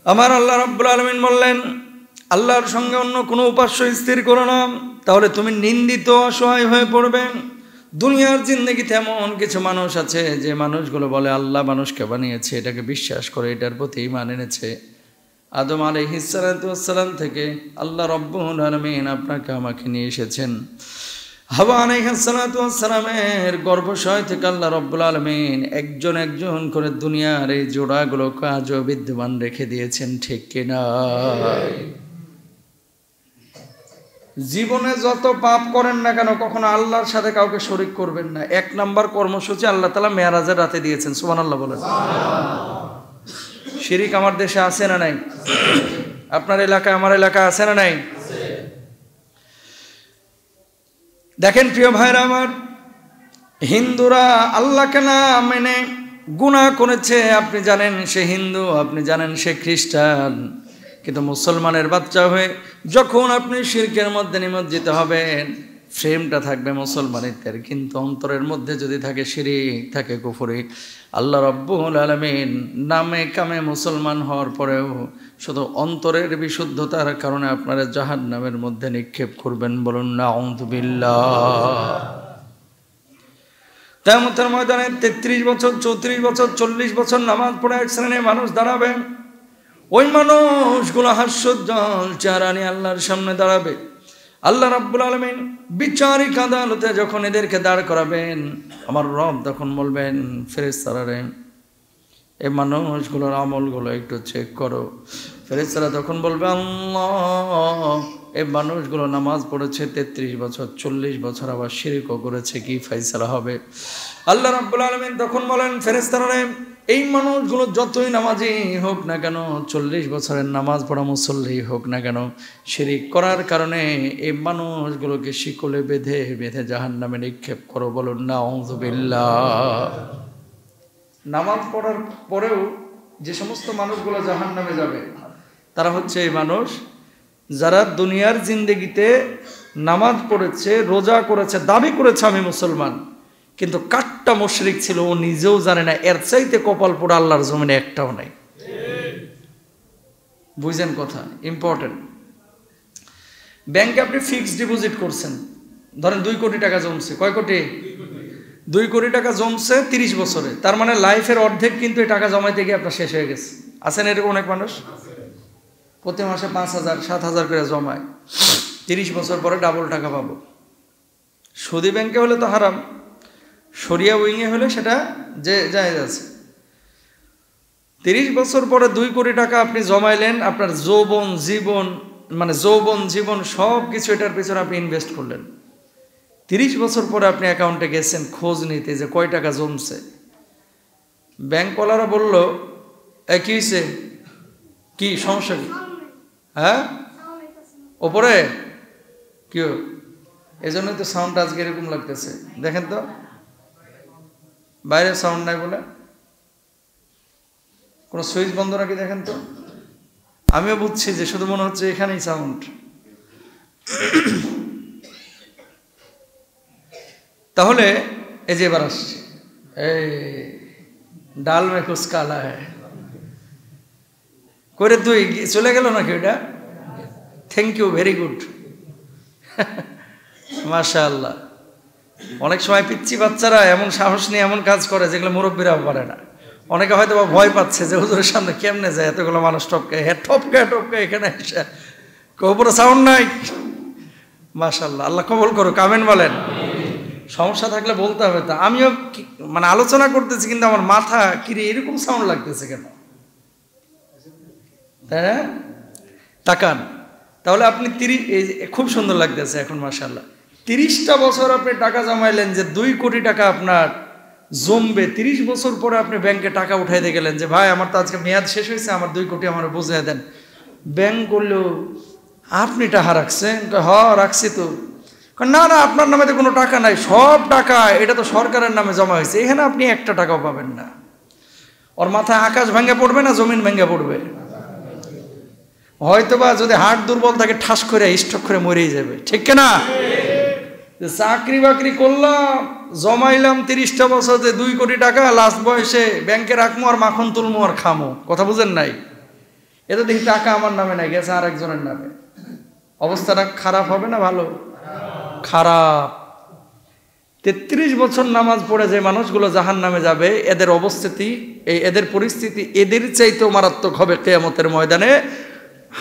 আমার আল্লাহ রাব্বুল আলামিন বললেন, আল্লাহর সঙ্গে অন্য কোনো উপাস্য স্থির করো না, তাহলে তুমি নিন্দিত অসহায় হয়ে পড়বে। দুনিয়ার জিন্দেগিতে এমন কিছু মানুষ আছে যে মানুষগুলো বলে আল্লাহ মানুষকে বানিয়েছে, এটাকে বিশ্বাস করে, এটার প্রতি ঈমান এনেছে। আদম আলাইহিস সালাতু ওয়াস সালাম থেকে আল্লাহ রাব্বুল আলামিন আপনাকে আমাকে নিয়ে এসেছেন। হাওয়া আলাইহিস সালাতু ওয়াস সালামের গর্ভাশয় থেকে আল্লাহ রাব্বুল আলামিন একজন একজন করে দুনিয়ার এই জোড়াগুলোকে আজও বিদ্যমান রেখে দিয়েছেন, ঠিক কিনা? জীবনে যত পাপ করেন না কেন কখনো আল্লাহর সাথে কাউকে শরীক করবেন না। 1 নাম্বার কর্মসূচি আল্লাহ তাআলা মেরাজের রাতে দিয়েছেন। সুবহানাল্লাহ বলেন। শিরিক আমার দেশে আছে না নাই? আপনার এলাকায় আমার এলাকায় আছে না নাই? দেখেন প্রিয় ভাইরা আমার, হিন্দুরা আল্লাহকে না মেনে গুনাহ করেছে, আপনি জানেন সে হিন্দু, আপনি জানেন সে খ্রিস্টান, কিন্তু মুসলমানের বাচ্চা হয়ে যখন আপনি শিরকের মধ্যে নিমজ্জিত হবেন, ফ্রেমটা থাকবে মুসলমানের, কিন্তু অন্তরের মধ্যে যদি থাকে শিরিক, থাকে কুফরি, আল্লাহ রাব্বুল আলামিন নামে কামে মুসলমান হওয়ার পরেও শুধু অন্তরের বিশুদ্ধতার কারণে আপনারা জাহান্নামের মধ্যে নিক্ষেপ করবেন। বলুন নাউযু বিল্লাহ। কিয়ামতের ময়দানে 33 বছর, 34 বছর, 40 বছর নামাজ পড়ে এক শ্রেণীর মানুষ দাঁড়াবে। ওই মানুষগুলো হাস্যোজ্জ্বল চেহারা নিয়ে আল্লাহর সামনে দাঁড়াবে। আল্লাহ রাব্বুল আলামিন বিচারিক আদালতে যখন এদেরকে দাঁড় করাবেন, আমার রব তখন বলবেন, ফেরেশতারা রে, এই মানুষগুলোর আমলগুলো একটু চেক করো। ফেরেশতারা তখন বলবে, আল্লাহ, এই মানুষগুলো নামাজ পড়েছে 33 বছর, 40 বছর, আবার শিরকও করেছে, কি ফয়সালা হবে? আল্লাহ রাব্বুল আলামিন তখন বলেন, ফেরেশতারা রে, এই মানুষগুলো যতই নামাজি হোক না কেন, 40 বছরের নামাজ পড়া মুসল্লি হোক না কেন, শিরিক করার কারণে এই মানুষগুলোকে শিকলে বেঁধে বেঁধে জাহান্নামে নিক্ষেপ করো। বলুন নাউযু বিল্লাহ। নামাজ পড়ার পরেও যে সমস্ত মানুষগুলো জাহান্নামে যাবে তারা হচ্ছে এই মানুষ যারা দুনিয়ার জিন্দেগিতে নামাজ পড়েছে, রোজা করেছে, দাবি করেছে আমি মুসলমান, কিন্তু কাট্টা মুশরিক ছিল, ও নিজেও জানে না, এর চাইতে কপাল পোড়া আল্লাহর জমিনে একটাও নাই। বুঝেন কথা, ইম্পর্টেন্ট। ব্যাংকে আপনি ফিক্সড ডিপোজিট করছেন, ধরেন 2 কোটি টাকা জমছে। কয় কোটি? 2 কোটি টাকা জমছে 30 বছরে। তার মানে লাইফের অর্ধেক কিন্তু এই টাকা জমাইতে গিয়ে আপনার শেষ হয়ে গেছে। আছেন এরকম অনেক মানুষ? প্রতি মাসে 5,000 7,000 করে জমায়, 30 বছর পরে ডাবল টাকা পাবো। সুদী ব্যাংকে হলে তো হারাম, শরিয়া উইংয়ে হলে সেটা যে জায়েজ আছে। 30 বছর পরে 2 কোটি টাকা আপনি জমাইলেন, আপনার যৌবন জীবন, মানে যৌবন জীবন সব কিছু এটার পিছনে আপনি ইনভেস্ট করলেন। 30 বছর পরে আপনি অ্যাকাউন্টে গেছেন খোঁজ নিতে যে কয় টাকা জমছে। ব্যাংকওয়ালারা বলল, কি হয়েছে, কি সমস্যা, কি? হ্যাঁ, ওপরে কি? এই জন্যই তো সাউন্ড আজকে এরকম লাগতেছে। দেখেন তো, বাইরে সাউন্ড নাই বলে কোনো সুইচ বন্ধ নাকি দেখেন তো। আমিও বুঝছি যে শুধু মনে হচ্ছে এখানেই সাউন্ড। তাহলে এই যে এবার আসছে, এই ডাল মে কুছ কালা হ্যায় করে 2 চলে গেল নাকি ওটা? থ্যাংক ইউ, ভেরি গুড, মাশাআল্লাহ। অনেক সময় পিচ্ছি বাচ্চারা এমন সাহস নিয়ে এমন কাজ করে যেগুলো মুরব্বীরাও পারে না। অনেকে হয়তো বা ভয় পাচ্ছে যে হুজুরের সামনে কেমনে যায়, এতগুলো মানুষ টপকে, হ্যাঁ টপকে টপকে এখানে এসে উপরে সাউন্ড নাই। মাশাআল্লাহ, আল্লাহ কবুল করুক, আমিন বলেন। সমস্যা থাকলে বলতে হবে। তা আমিও মানে আলোচনা করতেছি, কিন্তু আমার মাথা কিরে এরকম সাউন্ড লাগতেছে কেন? হ্যাঁ, তাকান। তাহলে আপনি 30, খুব সুন্দর লাগতেছে এখন মাশাআল্লাহ। 30টা বছর আপনি টাকা জমাইলেন যে 2 কোটি টাকা আপনার জমবে। 30 বছর পরে আপনি ব্যাংকে টাকা উঠাইতে গেলেন যে ভাই আমার তো আজকে মেয়াদ শেষ হয়েছে, আমার 2 কোটি আমার বুঝিয়ে দেন। ব্যাংক করলো, আপনি টাকা রাখছেন? হ্যাঁ রাখছি তো। না না, আপনার নামে তো কোনো টাকা নাই, সব টাকা এটা তো সরকারের নামে জমা হয়েছে, এখানে আপনি একটা টাকাও পাবেন না। ওর মাথায় আকাশ ভেঙে পড়বে না জমিন ভেঙে পড়বে? হয়তোবা যদি হার্ট দুর্বল থাকে ঠাস করে স্ট্রোক করে মরেই যাবে, ঠিক কিনা? চাকরি বাকরি করলাম, জমাইলাম 30টা বছর, 2 কোটি টাকা, লাস্ট বয়সে ব্যাংকে রাখবো আর মাখন তুলমো আর খামো। কথা বুঝেন নাই? এত দেখি টাকা আমার নামে নাই, গেছে আর একজনের নামে। অবস্থাটা খারাপ হবে না ভালো? খারাপ। 33 বছর নামাজ পড়ে যে মানুষগুলো জাহান্নামে যাবে, এদের অবস্থিতি, এদের পরিস্থিতি এদের চাইতেও মারাত্মক হবে কিয়ামতের ময়দানে।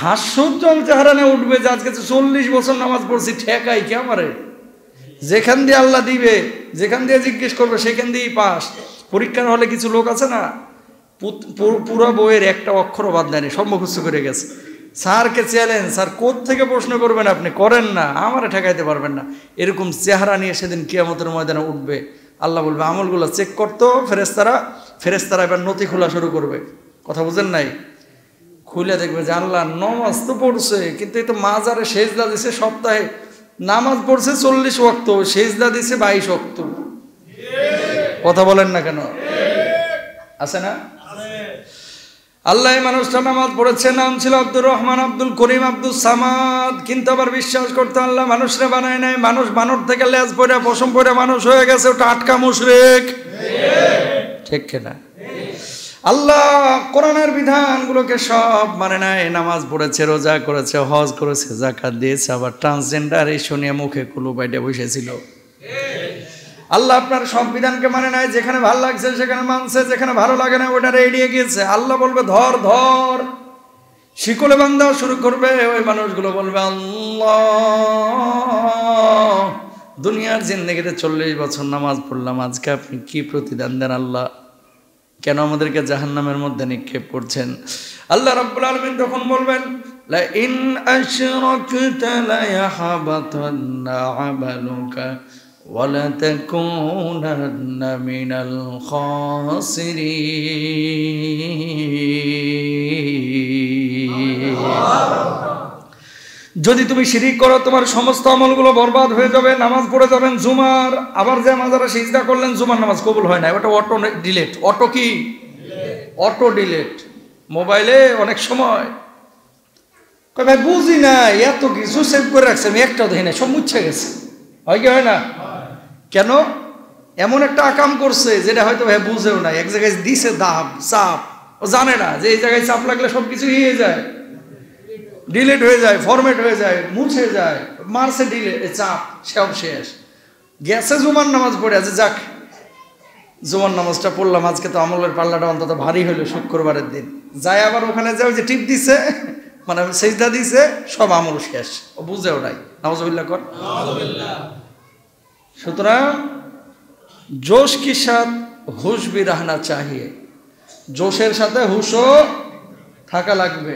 হাস্যোজ্জ্বল চেহারা নিয়ে উঠবে যে আজকে 40 বছর নামাজ পড়ছি, ঠেকাই কে আমারে? যেখান দিয়ে আল্লাহ দিবে, যেখান দিয়ে জিজ্ঞেস করবে সেখান দিয়েই পাস। পরীক্ষার হলে কিছু লোক আছে না, পুরো বইয়ের একটা অক্ষরও বাদ দেয়নি, সব মুখস্থ করে গেছে। স্যারকে চ্যালেঞ্জ, স্যার কোত্থেকে প্রশ্ন করবেন আপনি, করেন না, আমারে ঠেকাইতে পারবেন না। এরকম চেহারা নিয়ে সেদিন কিয়ামতের ময়দানে উঠবে। আল্লাহ বলবে আমলগুলো চেক করতো ফেরেশতারা এবার নথি খোলা শুরু করবে। কথা বুঝেন নাই? খুলে দেখবে যে আল্লাহ নামাজ তো পড়ছে, কিন্তু এই তো মাজারে সেজদা দিছে, সপ্তাহে নামাজ পড়ছে 40 ওয়াক্ত, সেজদা দিছে 22 ওয়াক্ত। কথা বলেন না কেন? আছে না? আল্লাহ এই মানুষটা নামাজ পড়েছে, নাম ছিল আব্দুর রহমান, আব্দুল করিম, আব্দুল সামাদ, কিন্তু আবার বিশ্বাস করতে আল্লাহ মানুষরে বানায় নাই। মানুষ বানর থেকে লেজ পড়ে পশম পড়ে মানুষ হয়ে গেছে, ওটা আটকা মুশরিক। ঠিক কিনা? আল্লাহ কোরআনের বিধানগুলোকে সব মানে নাই। নামাজ পড়েছে, রোজা করেছে, হজ করেছে, যাকাত দিয়েছে, আবার ট্রান্সজেন্ডার এই শুনিয়ে মুখে কুলু বাইটে বসেছিল। আল্লাহ আপনার সব বিধানকে মানে নাই, যেখানে ভালো লাগছে সেখানে মানছে, যেখানে ভালো লাগে না ওটারে এড়িয়ে গিয়েছে। আল্লাহ বলবে ধর ধর, শিকলে বান্ধা শুরু করবে, ওই মানুষগুলো বলবে আল্লাহ দুনিয়ার জিন্দেগিতে 40 বছর নামাজ পড়লাম, আজকে আপনি কি প্রতিদান দেন আল্লাহ? কেন আমাদেরকে জাহান্নামের মধ্যে নিক্ষেপ করছেন? আল্লাহ রাব্বুল আলামিন তখন বলবেন লা ইন আশরাকতা লা ইয়াহবাতান্না আমালুকা ওয়া লা তাকুনান্না মিনাল খাসিরিন। যদি তুমি শিরিক করো তোমার সমস্ত আমলগুলো বরবাদ হয়ে যাবে। নামাজ পড়ে যাবেন জুমার, আবার যে মাজারে সিজদা করলেন জুমার নামাজ কবুল হয় না, ওটা অটো ডিলেট। অটো কি? Auto delete. মোবাইলে অনেক সময় কই ভাই বুঝি না, এত কিছু সেভ করে রাখছে, আমি একটাও দেখি না, সব মুছে গেছে। হয় কি হয় না? কেন? এমন একটা আকাম করছে যেটা হয়তো ভাই বুঝেও না, এক জায়গায় দিছে দাব চাপ, ও জানে না যে এই জায়গায় চাপ লাগলে সব কিছু হয়ে যায়, ডিলিট হয়ে যায়, ফরম্যাট হয়ে যায়, মুছে যায়, মারছে ডিলিট, চাপ, সব শেষ। গেছে জুমার নামাজ পড়ে আছে, যাক জুমার নামাজটা পড়লাম, আজকে তো আমলের পাল্লাটা অন্তত ভারী হইলো শুক্রবারের দিন। যায় আবার ওখানে যায়, যে টিপ দিছে মানে সেজদা দিছে, সব আমল শেষ, ও বুঝেও নাই। নাউজুবিল্লাহ কর। সুতরাং জোশ কি সাথ হুশ ভি রহনা চাহিয়ে, জোশের সাথে হুশও থাকা লাগবে।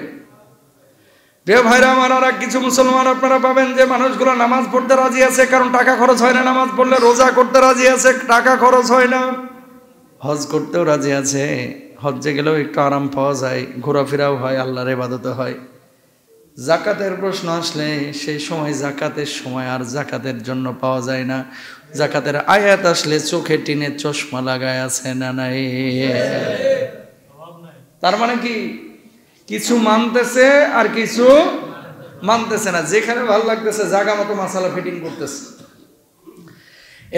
প্রিয় ভাইরা আমার, আর কিছু মুসলমান আপনারা পাবেন যে মানুষগুলো নামাজ পড়তে রাজি আছে, কারণ টাকা খরচ হয় না নামাজ পড়লে, রোজা করতে রাজি আছে, টাকা খরচ হয় না, হজ করতেও রাজি আছে, হজ্জে গেলেও একটু আরাম পাওয়া যায়, ঘোরাফেরাও হয়, আল্লাহর ইবাদত হয়। জাকাতের প্রশ্ন আসলে সেই সময় জাকাতের সময় আর জাকাতের জন্য পাওয়া যায় না। জাকাতের আয়াত আসলে চোখে টিনের চশমা লাগায় আছে না নাই? তার মানে কি? কিছু মানতেছে আর কিছু মানতেছে না, যেখানে ভালো লাগতেছে জায়গা মতো মাসালা ফিটিং করতেছে।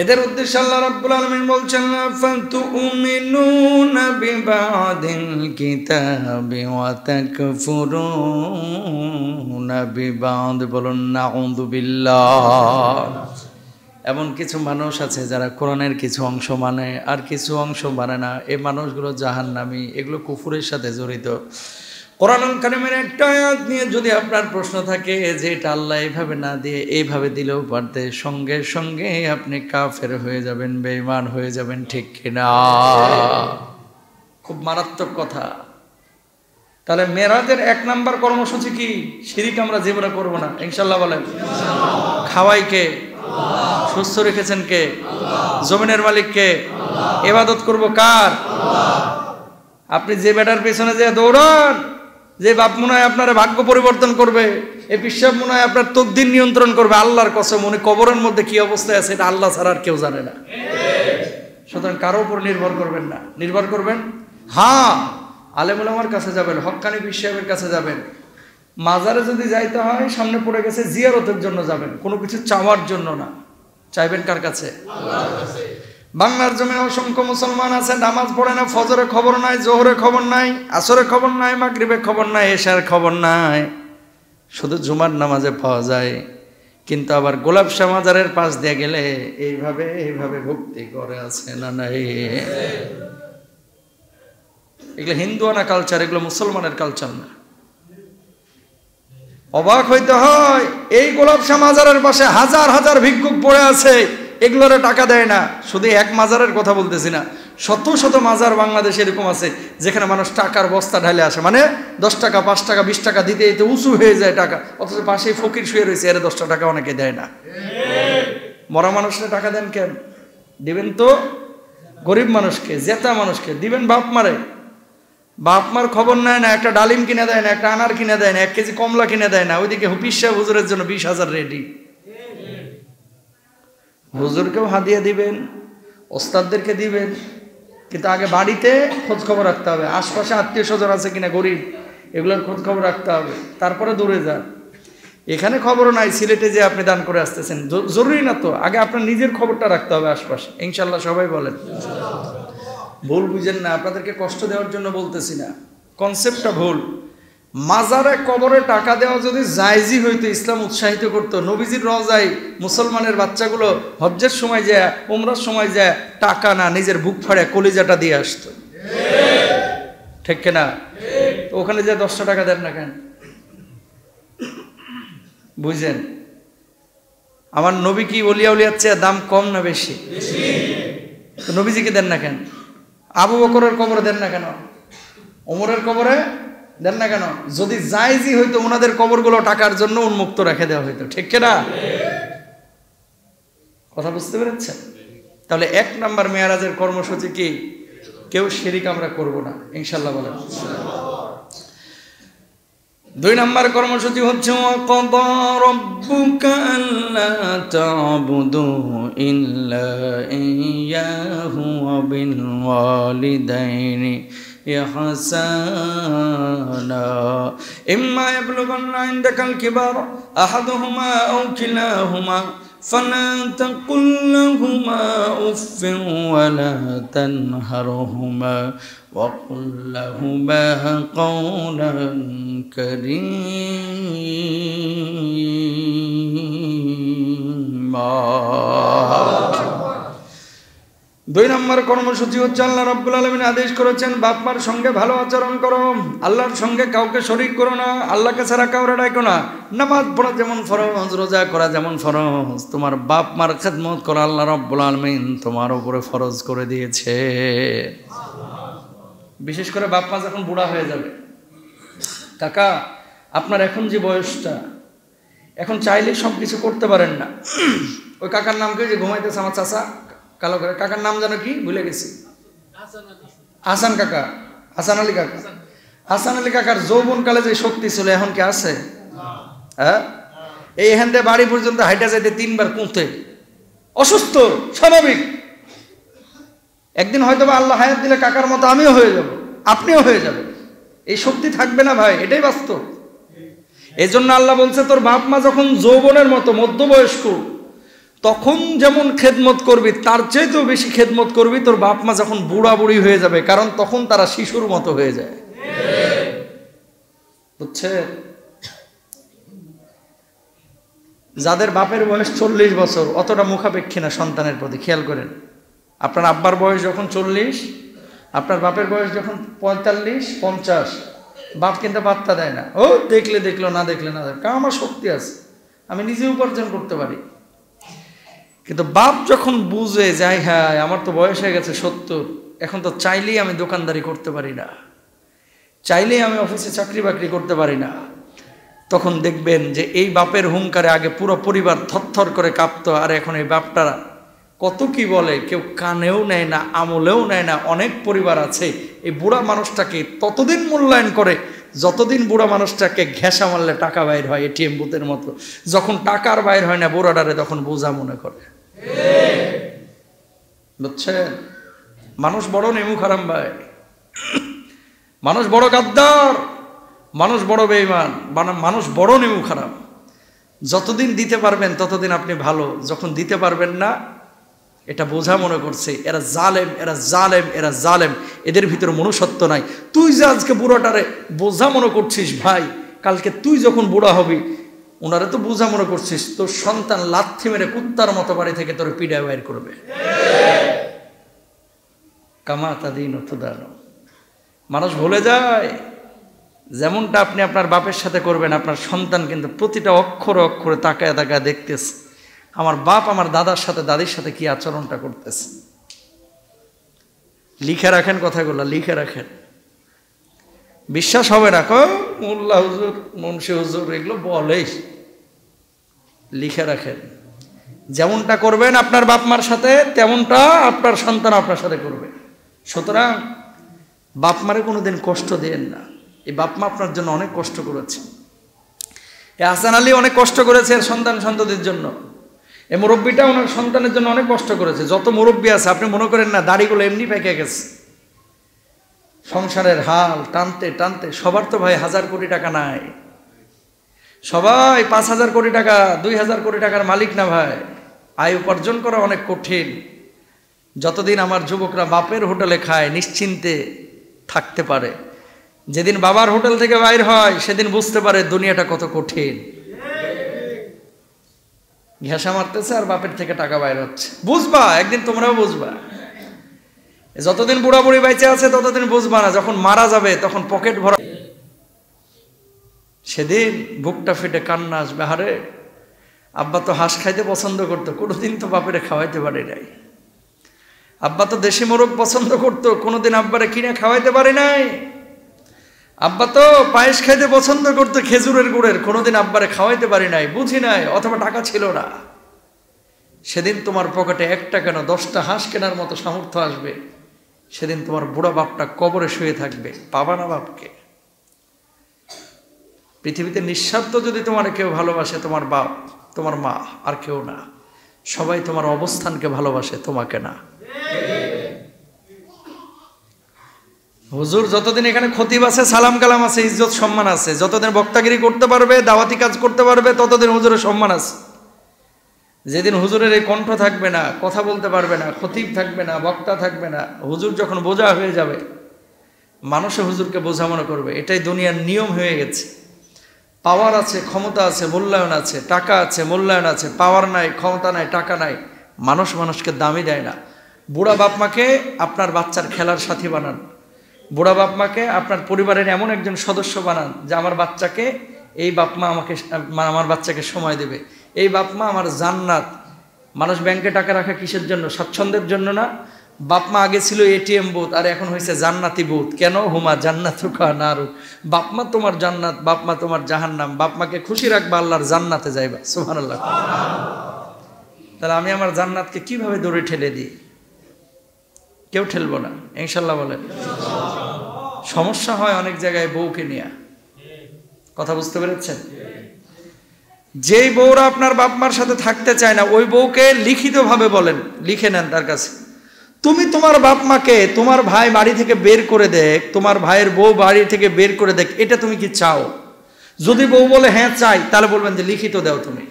এদের উদ্দেশ্যে আল্লাহ রাব্বুল আলামিন বলছেন ফাতুমিনুনা বিবাদিল কিতাবি ওয়া তাকফুরুনা বিবাদ। বলুন নাউযু বিল্লাহ। এমন কিছু মানুষ আছে যারা কোরআনের কিছু অংশ মানে আর কিছু অংশ মানে না, এই মানুষগুলো জাহান্নামী, এগুলো কুফরের সাথে জড়িত। কোরআনুল কারীমের একটা আয়াত নিয়ে যদি আপনার প্রশ্ন থাকে যে এটা আল্লাহ এইভাবে না দিয়ে এইভাবে দিলেও পারতে, সঙ্গে সঙ্গে আপনি কাফের হয়ে যাবেন, বেঈমান হয়ে যাবেন। ঠিক কিনা? খুব মারাত্মক কথা। তাহলে মেরাজের 1 নাম্বার কর্মসূচি কি? শিরিক আমরা জীবনে করব না, ইনশাআল্লাহ বলেন। খাওয়াই কে? সুস্থ রেখেছেন কে? জমিনের মালিক কে? ইবাদত করব কার? আপনি যে বেটার পেছনে যে দৌড়ান, যে বাপ মনে হয় আপনার ভাগ্য পরিবর্তন করবে, এই পিসাব মনে হয় আপনার তকদির নিয়ন্ত্রণ করবে, আল্লাহর কসম উনি কবরের মধ্যে কি অবস্থায় আছে এটা আল্লাহ ছাড়া আর কেউ জানে না। সুতরাং কারো উপর নির্ভর করবেন না, নির্ভর করবেন হ্যাঁ আলেম ওলামার কাছে যাবেন, হক্কানি পিসাবের কাছে যাবেন। মাজারে যদি যাইতে হয় সামনে পড়ে গেছে জিয়ারতের জন্য যাবেন, কোনো কিছু চাওয়ার জন্য না। চাইবেন কার কাছে? আল্লাহর কাছে। বাংলার জমিনে অসংখ্য মুসলমান আছে, নামাজ পড়ে না, ফজরে খবর নাই, জোহরে খবর নাই, আসরে খবর নাই, মাগরিবে খবর নাই, এশার খবর নাই, শুধু জুমার নামাজে পাওয়া যায়। কিন্তু আবার গোলাপ শাহ মাজারের পাশ দিয়ে গেলে এইভাবে এইভাবে ভক্তি করে আছে না নাই? এগুলো হিন্দুয়ানা কালচার, এগুলো মুসলমানের কালচার না। অবাক হইতে হয়, এই গোলাপ শাহ মাজারের পাশে হাজার হাজার ভিক্ষুক পড়ে আছে, এগুলোরে টাকা দেয় না। শুধু এক মাজারের কথা বলতেছি না, শত শত মাজার বাংলাদেশে এরকম আছে যেখানে মানুষ টাকার বস্তা ঢালে আসে, মানে 10 টাকা 5 টাকা 20 টাকা দিতে দিতে উঁচু হয়ে যায় টাকা, অথচ পাশেই ফকির শুয়ে রয়েছে, এর 10 টাকা অনেকে দেয় না। মরা মানুষকে টাকা দেন কেন? দিবেন তো গরিব মানুষকে, জেতা মানুষকে দিবেন। বাপ মারে, বাপ মার খবর নেয় না, একটা ডালিম কিনে দেয় না, একটা আনার কিনে দেয় না, 1 কেজি কমলা কিনে দেয় না। ওইদিকে হুপিস সাহেব হুজুরের জন্য 20,000 রেডি। হুজুরকেও হাদিয়া দিবেন, ওস্তাদদেরকে দিবেন, কিন্তু আগে বাড়িতে খোঁজ খবর রাখতে হবে, আশপাশে আত্মীয় স্বজন আছে কিনা গরিব, এগুলোর খোঁজ খবর রাখতে হবে, তারপরে দূরে যান। এখানে খবরও নাই, সিলেটে যে আপনি দান করে আসতেছেন, জরুরি না তো, আগে আপনার নিজের খবরটা রাখতে হবে আশপাশে। ইনশাল্লাহ সবাই বলেন। ভুল বুঝেন না, আপনাদেরকে কষ্ট দেওয়ার জন্য বলতেছি না, কনসেপ্টটা ভুল। মাজারে কবরে টাকা দেওয়া যদি জায়েজই হইতো, ইসলাম উৎসাহিত করতো। নবীজির রওজায় মুসলমানের বাচ্চাগুলো হজ্জের সময় যায়, উমরার সময় যায়, টাকা না, নিজের বুক ফাড়ে কলিজাটা দিয়ে আসতো, ঠিক কিনা? তো ওখানে যে 10 টাকা দেন না কেন? বুঝলেন? আমার নবী কি ওলিয়া উলিয়ার চেয়ে দাম কম না বেশি? তো নবীজিকে দেন না কেন? আবু বকরের কবরে দেন না কেন? ওমরের কবরে দেন না কেন? যদি জায়েজই হইতো, ওনাদের কবরগুলো টাকার জন্য উন্মুক্ত রেখে দেওয়া হইতো, ঠিক কিনা? কথা বুঝতে পেরেছেন? তাহলে 1 নাম্বার মেয়ারাজের কর্মসূচি কি? কেউ শিরিক আমরা করব না, ইনশাআল্লাহ বলেন। 2 নাম্বার কর্মসূচি হচ্ছে ওয়াকাদা রাব্বুকা আল্লা তা'বুদু ইল্লা ইয়্যাহু ওয়া বিল ওয়ালিদাইনি ইহসানা ইম্মা ইয়াবলুগান্না ইনদাকাল কিবার আহাদুহুমা আও কিলাহুমা فلا تقل لهما أف ولا تنهرهما وقل لهما قولا كريما। 2 নম্বর কর্মসূচি হচ্ছে আল্লাহ রাব্বুল আলামিন আদেশ করেছেন, বাপ মার সঙ্গে ভালো আচরণ করো, আল্লাহর সঙ্গে কাউকে শরীক করো না, আল্লাহকে ছাড়া কাউরে ডাকো না। নামাজ পড়া যেমন ফরজ, রোজা করা যেমন ফরজ, তোমার বাপ মার খেদমত করা আল্লাহ রাব্বুল আলামিন তোমার উপরে ফরজ করে দিয়েছে। বিশেষ করে বাপ মা যখন বুড়া হয়ে যাবে, কাকা আপনার এখন যে বয়সটা, এখন চাইলেই সব কিছু করতে পারেন না। ওই কাকার নাম কি, যে ঘুমাইতেছে আমার চাচা কালো করে, কাকার নাম জানো কি ভুলে গেছি? হাসান কাকা, হাসান আলী কাকা। হাসান আলী কাকার যৌবনকালে যে শক্তি ছিল এখন কি আছে? হ্যাঁ, এই এখান থেকে বাড়ি পর্যন্ত হাইটা যাইতে 3 বার কুঁতে, অসুস্থ, স্বাভাবিক। একদিন হয়তো বা আল্লাহ হায়াত দিলে কাকার মতো আমিও হয়ে যাব, আপনিও হয়ে যাবেন। এই শক্তি থাকবে না ভাই, এটাই বাস্তব। এই জন্য আল্লাহ বলছে, তোর বাপ মা যখন যৌবনের মতো মধ্যবয়স্ক, তখন যেমন খেদমত করবি তার চাইতেও বেশি খেদমত করবি তোর বাপ মা যখন বুড়া বুড়ি হয়ে যাবে, কারণ তখন তারা শিশুর মতো হয়ে যায়, বুঝছে? যাদের বাপের বয়স 40 বছর, অতটা মুখাপেক্ষী না সন্তানের প্রতি, খেয়াল করেন। আপনার আব্বার বয়স যখন 40, আপনার বাপের বয়স যখন 45 50, বাপ কিন্তু পাত্তা দেয় না। ও দেখলে দেখলো, না দেখলে না দেখলো, কারণ আমার শক্তি আছে, আমি নিজে উপার্জন করতে পারি। কিন্তু বাপ যখন বুঝে যায়, হ্যাঁ আমার তো বয়স হয়ে গেছে 70, এখন তো চাইলেই আমি দোকানদারি করতে পারি না, চাইলেই আমি অফিসে চাকরি বাকরি করতে পারি না, তখন দেখবেন যে এই বাপের হুঙ্কারে আগে পুরো পরিবার থরথর করে কাঁপতো, আর এখন এই বাপটারা কত কি বলে, কেউ কানেও নেয় না, আমলেও নেয় না। অনেক পরিবার আছে এই বুড়া মানুষটাকে ততদিন মূল্যায়ন করে যতদিন বুড়া মানুষটাকে ঘেঁষা মারলে টাকা বাইর হয়, এটিএম বুথের মতো। যখন টাকার বাইর হয় না বুড়াটারে, তখন বোঝা মনে করে, বুঝছেন? মানুষ বড় নেমু খারাম ভাই, মানুষ বড় গাদ্দার, মানুষ বড় বেঈমান, মানুষ বড় নেমু খারাপ। যতদিন দিতে পারবেন ততদিন আপনি ভালো, যখন দিতে পারবেন না এটা বোঝা মনে করছে এরা জালেম, এরা জালেম, এরা জালেম, এদের ভিতরে মনুষ্যত্ব নাই। তুই যে আজকে বুড়াটারে বোঝা মনে করছিস ভাই, কালকে তুই যখন বুড়া হবি ওনারে তো বোঝা মনে করছিস, তোর সন্তান লাথি মেরে কুত্তার মতো বাড়ি থেকে তোর পিড়ায় বাইর করবে। কামা তাদিন তুদানো। মানুষ ভুলে যায় যেমনটা আপনি আপনার বাপের সাথে করবেন, আপনার সন্তান কিন্তু প্রতিটা অক্ষরে অক্ষরে তাকায় তাকায় দেখতেছে আমার বাপ আমার দাদার সাথে দাদির সাথে কি আচরণটা করতেছে। লিখে রাখেন কথাগুলো, লিখে রাখেন। বিশ্বাস হবে না, মোল্লা হুজুর, মুন্সি হুজুর এগুলো বলেই, লিখে রাখেন। যেমনটা করবেন আপনার বাপ মার সাথে তেমনটা আপনার সন্তান আপনার সাথে করবে। সুতরাং বাপ মারে কোনোদিন কষ্ট দেন না। এই বাপ মা আপনার জন্য অনেক কষ্ট করেছে। এ হাসান আলী অনেক কষ্ট করেছে এর সন্তান সন্ততির জন্য। এই মুরব্বীটা ওনার সন্তানের জন্য অনেক কষ্ট করেছে। যত মুরব্বী আছে আপনি মনে করেন না দাড়িগুলো এমনি পেকে গেছে, সংসারের হাল টানতে টানতে। সবার তো ভাই 1000 কোটি টাকা নাই, সবাই 5000 কোটি টাকা 2000 কোটি টাকার মালিক না ভাই। আয় উপার্জন করা অনেক কঠিন। যতদিন আমার যুবকরা বাপের হোটেলে খায় নিশ্চিন্তে থাকতে পারে, যেদিন বাবার হোটেল থেকে বাইর হয় সেদিন বুঝতে পারে দুনিয়াটা কত কঠিন। ঘেঁষা মারতেছে আর বাপের থেকে টাকা বাইর হচ্ছে, বুঝবা একদিন, তোমরাও বুঝবা। যতদিন বুড়া বুড়ি বাইচে আছে ততদিন বুঝবা না, যখন মারা যাবে তখন পকেট ভরা, সেদিন বুকটা ফেটে কান্না আসবে। হারে আব্বা তো হাঁস খাইতে পছন্দ করতো, কোনোদিন তো বাপেরে খাওয়াইতে পারে নাই। আব্বা তো দেশি মোরগ পছন্দ করতো, কোনোদিন আব্বারে কিনে খাওয়াইতে পারে নাই। আব্বা তো পায়েস খাইতে পছন্দ করতো খেজুরের গুড়ের, কোনোদিন আব্বারে খাওয়াইতে পারি নাই, বুঝি নাই, অথবা টাকা ছিল না। সেদিন তোমার পকেটে 1 টাকা কেন 10টা হাঁস কেনার মতো সামর্থ্য আসবে, সেদিন তোমার বুড়া বাপটা কবরে শুয়ে থাকবে, পাবা না বাপকে। পৃথিবীতে নিঃস্বার্থ যদি তোমার কেউ ভালোবাসে, তোমার বাপ তোমার মা, আর কেউ না। সবাই তোমার অবস্থানকে ভালোবাসে, তোমাকে না। হুজুর যতদিন এখানে খতিব আছে, সালাম কালাম আছে, ইজ্জত সম্মান আছে, যতদিন বক্তাগিরি করতে পারবে, দাওয়াতি কাজ করতে পারবে, ততদিন হুজুরের সম্মান আছে। যেদিন হুজুরের এই কণ্ঠ থাকবে না, কথা বলতে পারবে না, খতিব থাকবে না, বক্তা থাকবে না, হুজুর যখন বোঝা হয়ে যাবে, মানুষে হুজুরকে বোঝা মনে করবে। এটাই দুনিয়ার নিয়ম হয়ে গেছে। পাওয়ার আছে, ক্ষমতা আছে, মূল্যায়ন আছে, টাকা আছে, মূল্যায়ন আছে, পাওয়ার নাই, ক্ষমতা নাই, টাকা নাই, মানুষ মানুষকে দামই দেয় না। বুড়া বাপ মাকে আপনার বাচ্চার খেলার সাথী বানান, বুড়া বাপ মাকে আপনার পরিবারের এমন একজন সদস্য বানান যে আমার বাচ্চাকে, এই বাপ মা আমাকে, আমার বাচ্চাকে সময় দেবে, এই বাপ মা আমার জান্নাত। মানুষ ব্যাংকে টাকা রাখা কিসের জন্য? স্বাচ্ছন্দ্যের জন্য না। বাপ মা আগে ছিল এটিএম বুথ, আর এখন হয়েছে জান্নাতি বুথ। কেন? হুমা জান্নাতুকা নারু। বাপ মা তোমার জান্নাত, বাপ মা তোমার জাহান্নাম। বাপ মাকে খুশি রাখবা, আল্লাহর জান্নাতে যাইবা। সুবহানাল্লাহ। তাহলে আমি আমার জান্নাতকে কিভাবে দৌড়ে ঠেলে দিই? কেউ ঠেলবো না, ইনশাল্লাহ বলেন। সমস্যা হয় অনেক জায়গায় বউকে নিয়ে, কথা বুঝতে পেরেছেন? যেই বউরা আপনার বাপ মার সাথে থাকতে চায় না, ওই বউকে লিখিতভাবে বলেন, লিখে নেন তার কাছে, তুমি তোমার বাপ মাকে তোমার ভাই বাড়ি থেকে বের করে দেখ, তোমার ভাইয়ের বউ বাড়ি থেকে বের করে দেখ, এটা তুমি কি চাও? যদি বউ বলে হ্যাঁ চাই, তাহলে বলবেন যে লিখিত দাও তুমি।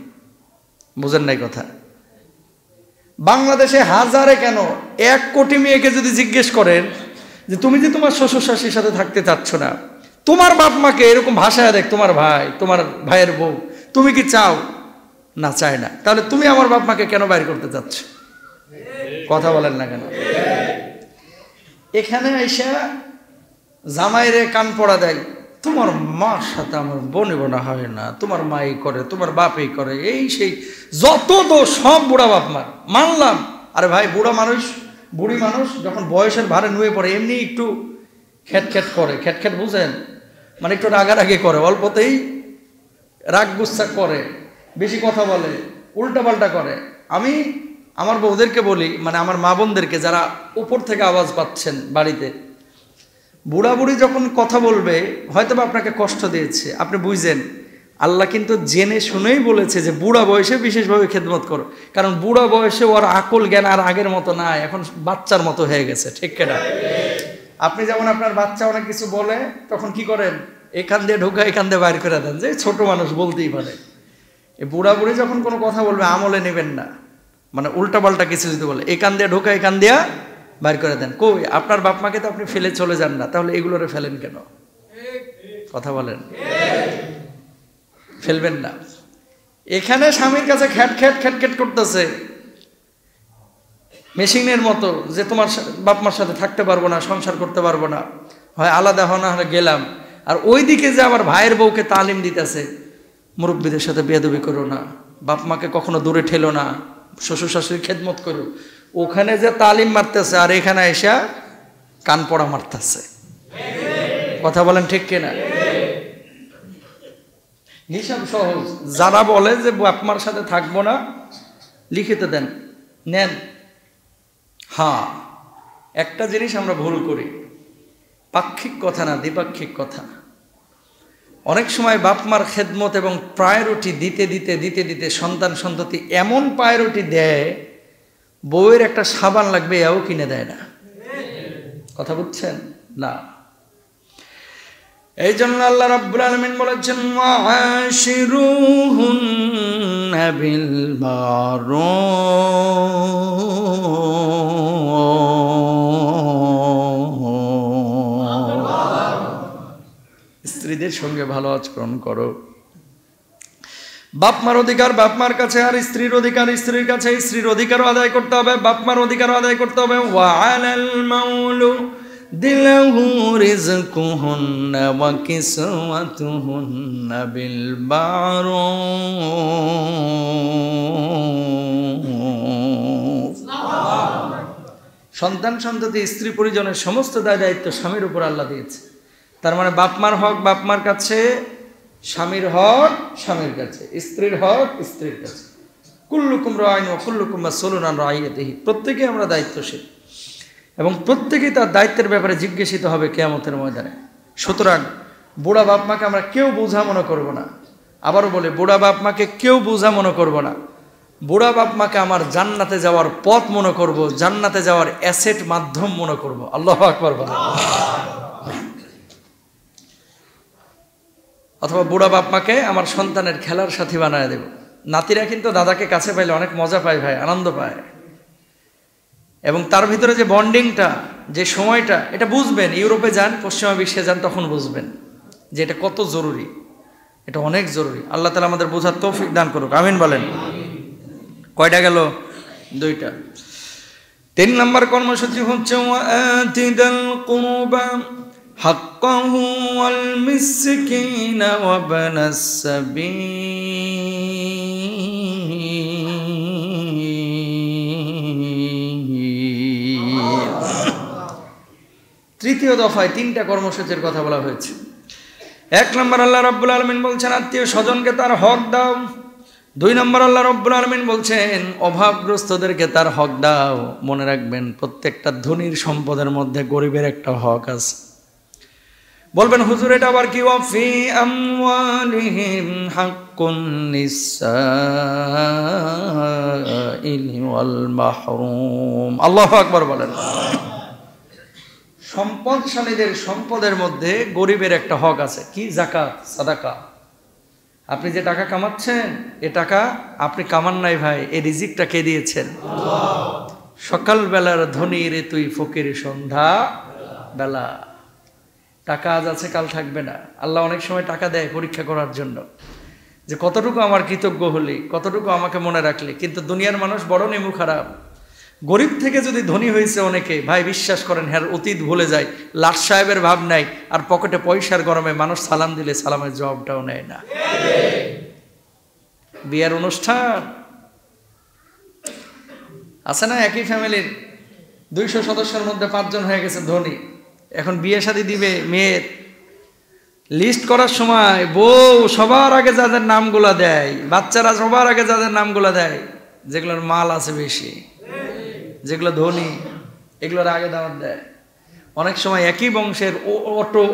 বুঝেন নাই কথা? বাংলাদেশে হাজারে কেন 1 কোটি মেয়েকে যদি জিজ্ঞেস করেন যে তুমি যে তোমার শ্বশুর শাশুড়ির সাথে থাকতে চাচ্ছ না, তোমার বাপ মাকে এরকম ভাষায় দেখ, তোমার ভাই, তোমার ভাইয়ের বউ, তুমি কি চাও? না, চায় না। তাহলে তুমি আমার বাপ মাকে কেন বাইর করতে চাচ্ছ? কথা বলেন না কেন? এখানে আইসা জামাইরে কান পড়া দেয়, তোমার মার সাথে আমার বনে বোনা হয় না, তোমার মাই করে, তোমার বাপই করে, এই সেই যত দোষ সব বুড়া বাপ মার। মানলাম, আরে ভাই বুড়া মানুষ, বুড়ি মানুষ যখন বয়সের ভারে নুয়ে পড়ে এমনি একটু খ্যাট করে, খ্যাট বুঝেন, মানে একটু রাগারাগি করে, অল্পতেই রাগ গুচ্ছা করে, বেশি কথা বলে, উল্টাপাল্টা করে। আমি আমার বউদেরকে বলি, মানে আমার মা বোনদেরকে যারা উপর থেকে আওয়াজ পাচ্ছেন বাড়িতে, বুড়া বুড়ি যখন কথা বলবে হয়তো বা আপনাকে কষ্ট দিয়েছে, আপনি বুঝেন আল্লাহ কিন্তু জেনে শুনেই বলেছে যে বুড়া বয়সে বিশেষভাবে খেদমত করো, কারণ বুড়া বয়সে ওর আকল জ্ঞান আর আগের মতো নাই, এখন বাচ্চার মতো হয়ে গেছে। ঠিক কেনা? আপনি যেমন আপনার বাচ্চা অনেক কিছু বলে, তখন কি করেন? এখান দিয়ে ঢোকা, এখান দিয়ে বাইর করে দেন, যে ছোট মানুষ বলতেই পারে। এই বুড়া বুড়ি যখন কোনো কথা বলবে আমলে নেবেন না, মানে উল্টাপাল্টা কিছু যদি বলে, এই কান দিয়ে ঢোকা এই কান দিয়া বাইর করে দেন। কই আপনার বাপ মাকে তো আপনি ফেলে চলে যান না, তাহলে এগুলোরে ফেলেন কেন? কথা বলেন, ফেলবেন না। এখানে স্বামীর কাছে খ্যাট খ্যাট খ্যাট খ্যাট করতেছে মেশিনের মতো, যে তোমার বাপ মার সাথে থাকতে পারবো না, সংসার করতে পারবো না, হয় আলাদা হওয়া না হলে গেলাম। আর ওইদিকে যে আবার ভাইয়ের বউকে তালিম দিতেছে, মুরব্বীদের সাথে বেয়াদবি করো না, বাপ মাকে কখনো দূরে ঠেলো না, শ্বশুর শাশুড়ির খেদমত করো। ওখানে যে তালিম মারতেছে আর এখানে এসে কান পড়া মারতেছে। কথা বলেন ঠিক কিনা? হিসাব সহজ। যারা বলে যে বাপ মার সাথে থাকবো না, লিখিত দেন, নেন। হ্যাঁ, একটা জিনিস আমরা ভুল করি, পাক্ষিক কথা না, দ্বিপাক্ষিক কথা। অনেক সময় বাপ মার খেদমত এবং প্রায়োরিটি দিতে দিতে দিতে দিতে সন্তান সন্ততি এমন প্রায়োরিটি দেয়, বউয়ের একটা সাবান লাগবে এও কিনে দেয় না। কথা বুঝছেন না? এই জন্য আল্লাহ রাব্বুল আলামিন বলেছেন, ওয়াশিরুহুন্না বিল মারুফ, স্ত্রীদের সঙ্গে ভালো আচরণ করো। বাপ মার অধিকার বাপ মার কাছে, আর স্ত্রীর অধিকার স্ত্রীর কাছে। স্ত্রীর অধিকারও আদায় করতে হবে, বাপ মার অধিকারও আদায় করতে হবে। ওয়া আলাল মাউলু দিলাহু রিজকুহুন্না ওয়া কিসওয়াতুহুন্না বিল মারুফ। সন্তান সন্ততি স্ত্রী পরিজনের সমস্ত দায় দায়িত্ব স্বামীর উপর আল্লাহ দিয়েছে। তার মানে বাপ মার হক বাপ মার কাছে, স্বামীর হক স্বামীর কাছে, স্ত্রীর হক স্ত্রীর কাছে। কুল্লুকুম রাইন ওয়া কুল্লুকুম মাসউলুন আন রাইয়াতিহি। প্রত্যেকেই আমরা দায়িত্বশীল এবং প্রত্যেকেই তার দায়িত্বের ব্যাপারে জিজ্ঞাসিত হবে কিয়ামতের ময়দানে। সুতরাং বুড়া বাপ মাকে আমরা কেউ বোঝা মনে করব না। আবারও বলে, বুড়া বাপ মাকে কেউ বোঝা মনে করব না। বুড়া বাপ মাকে আমার জান্নাতে যাওয়ার পথ মনে করব, জান্নাতে যাওয়ার অ্যাসেট মাধ্যম মনে করব। আল্লাহু আকবার বলেন। অথবা বুড়া বাপ মাকে আমার সন্তানের খেলার সাথী বানায় দেব। নাতিরা কিন্তু দাদাকে কাছে পাইলে অনেক মজা পায় ভাই, আনন্দ পায়, এবং তার ভিতরে যে বন্ডিংটা, যে সময়টা, এটা বুঝবেন। ইউরোপে যান, পশ্চিমা বিশ্বে যান, তখন বুঝবেন যে এটা কত জরুরি। এটা অনেক জরুরি। আল্লাহ তাআলা আমাদের বোঝার তৌফিক দান করুক, আমিন বলেন। কয়টা গেল? 2টা। 3 নম্বর কর্মসূচি হচ্ছে ওয়াআতিদাল কুরবা হাক্কাহু ওয়াল মিসকিনা ওয়া ইবনাস সাবিল। তৃতীয় দফায় 3টা কর্মসূচির কথা বলা হয়েছে। 1 নম্বর আল্লাহ রাব্বুল আলামিন বলছেন আত্মীয় স্বজনকে তার হক দাও। 2 নম্বর আল্লাহ রাব্বুল আলামিন বলছেন অভাবগ্রস্তদেরকে তার হক দাও। মনে রাখবেন, প্রত্যেকটা ধনীর সম্পদের মধ্যে গরিবের একটা হক আছে। বলবেন হুজুর এটা আবার কি? ওয়াফি আমওয়ালিহিম হাক্কুন লিসাইলি ওয়াল মাহরুম। আল্লাহু আকবার বলেন। সম্পদশালীদের সম্পদের মধ্যে গরিবের একটা হক আছে। কি? যাকাত, সাদাকা। আপনি যে টাকা কামাচ্ছেন, এ টাকা আপনি কামান নাই ভাই, এই রিজিকটা কে দিয়েছেন? আল্লাহ। সকালবেলার ধনী রে তুই ফকির সন্ধ্যা বেলা। টাকা আজ আছে কাল থাকবে না। আল্লাহ অনেক সময় টাকা দেয় পরীক্ষা করার জন্য, যে কতটুকু আমার কৃতজ্ঞ হলি, কতটুকু আমাকে মনে রাখলি। কিন্তু দুনিয়ার মানুষ বড় নেমু খারাপ। গরিব থেকে যদি ধনী হয়েছে অনেকে, ভাই বিশ্বাস করেন, হ্যাঁ অতীত ভুলে যায়, লাট সাহেবের ভাব নাই, আর পকেটে পয়সার গরমে মানুষ সালাম দিলে সালামের জবাবটাও নেয় না। বিয়ের অনুষ্ঠান আছে না, একই ফ্যামিলির 200 সদস্যের মধ্যে 5 জন হয়ে গেছে ধনী। এখন বিয়ে শাদী দিবে, মেয়ের লিস্ট করার সময় বউ সবার আগে যাদের নামগুলা দেয়, বাচ্চারা সবার আগে যাদের নামগুলা দেয়, যেগুলোর মাল আছে বেশি, যেগুলো ধনী, এগুলোর আগে দাওয়াত দেয়। অনেক সময় একই বংশের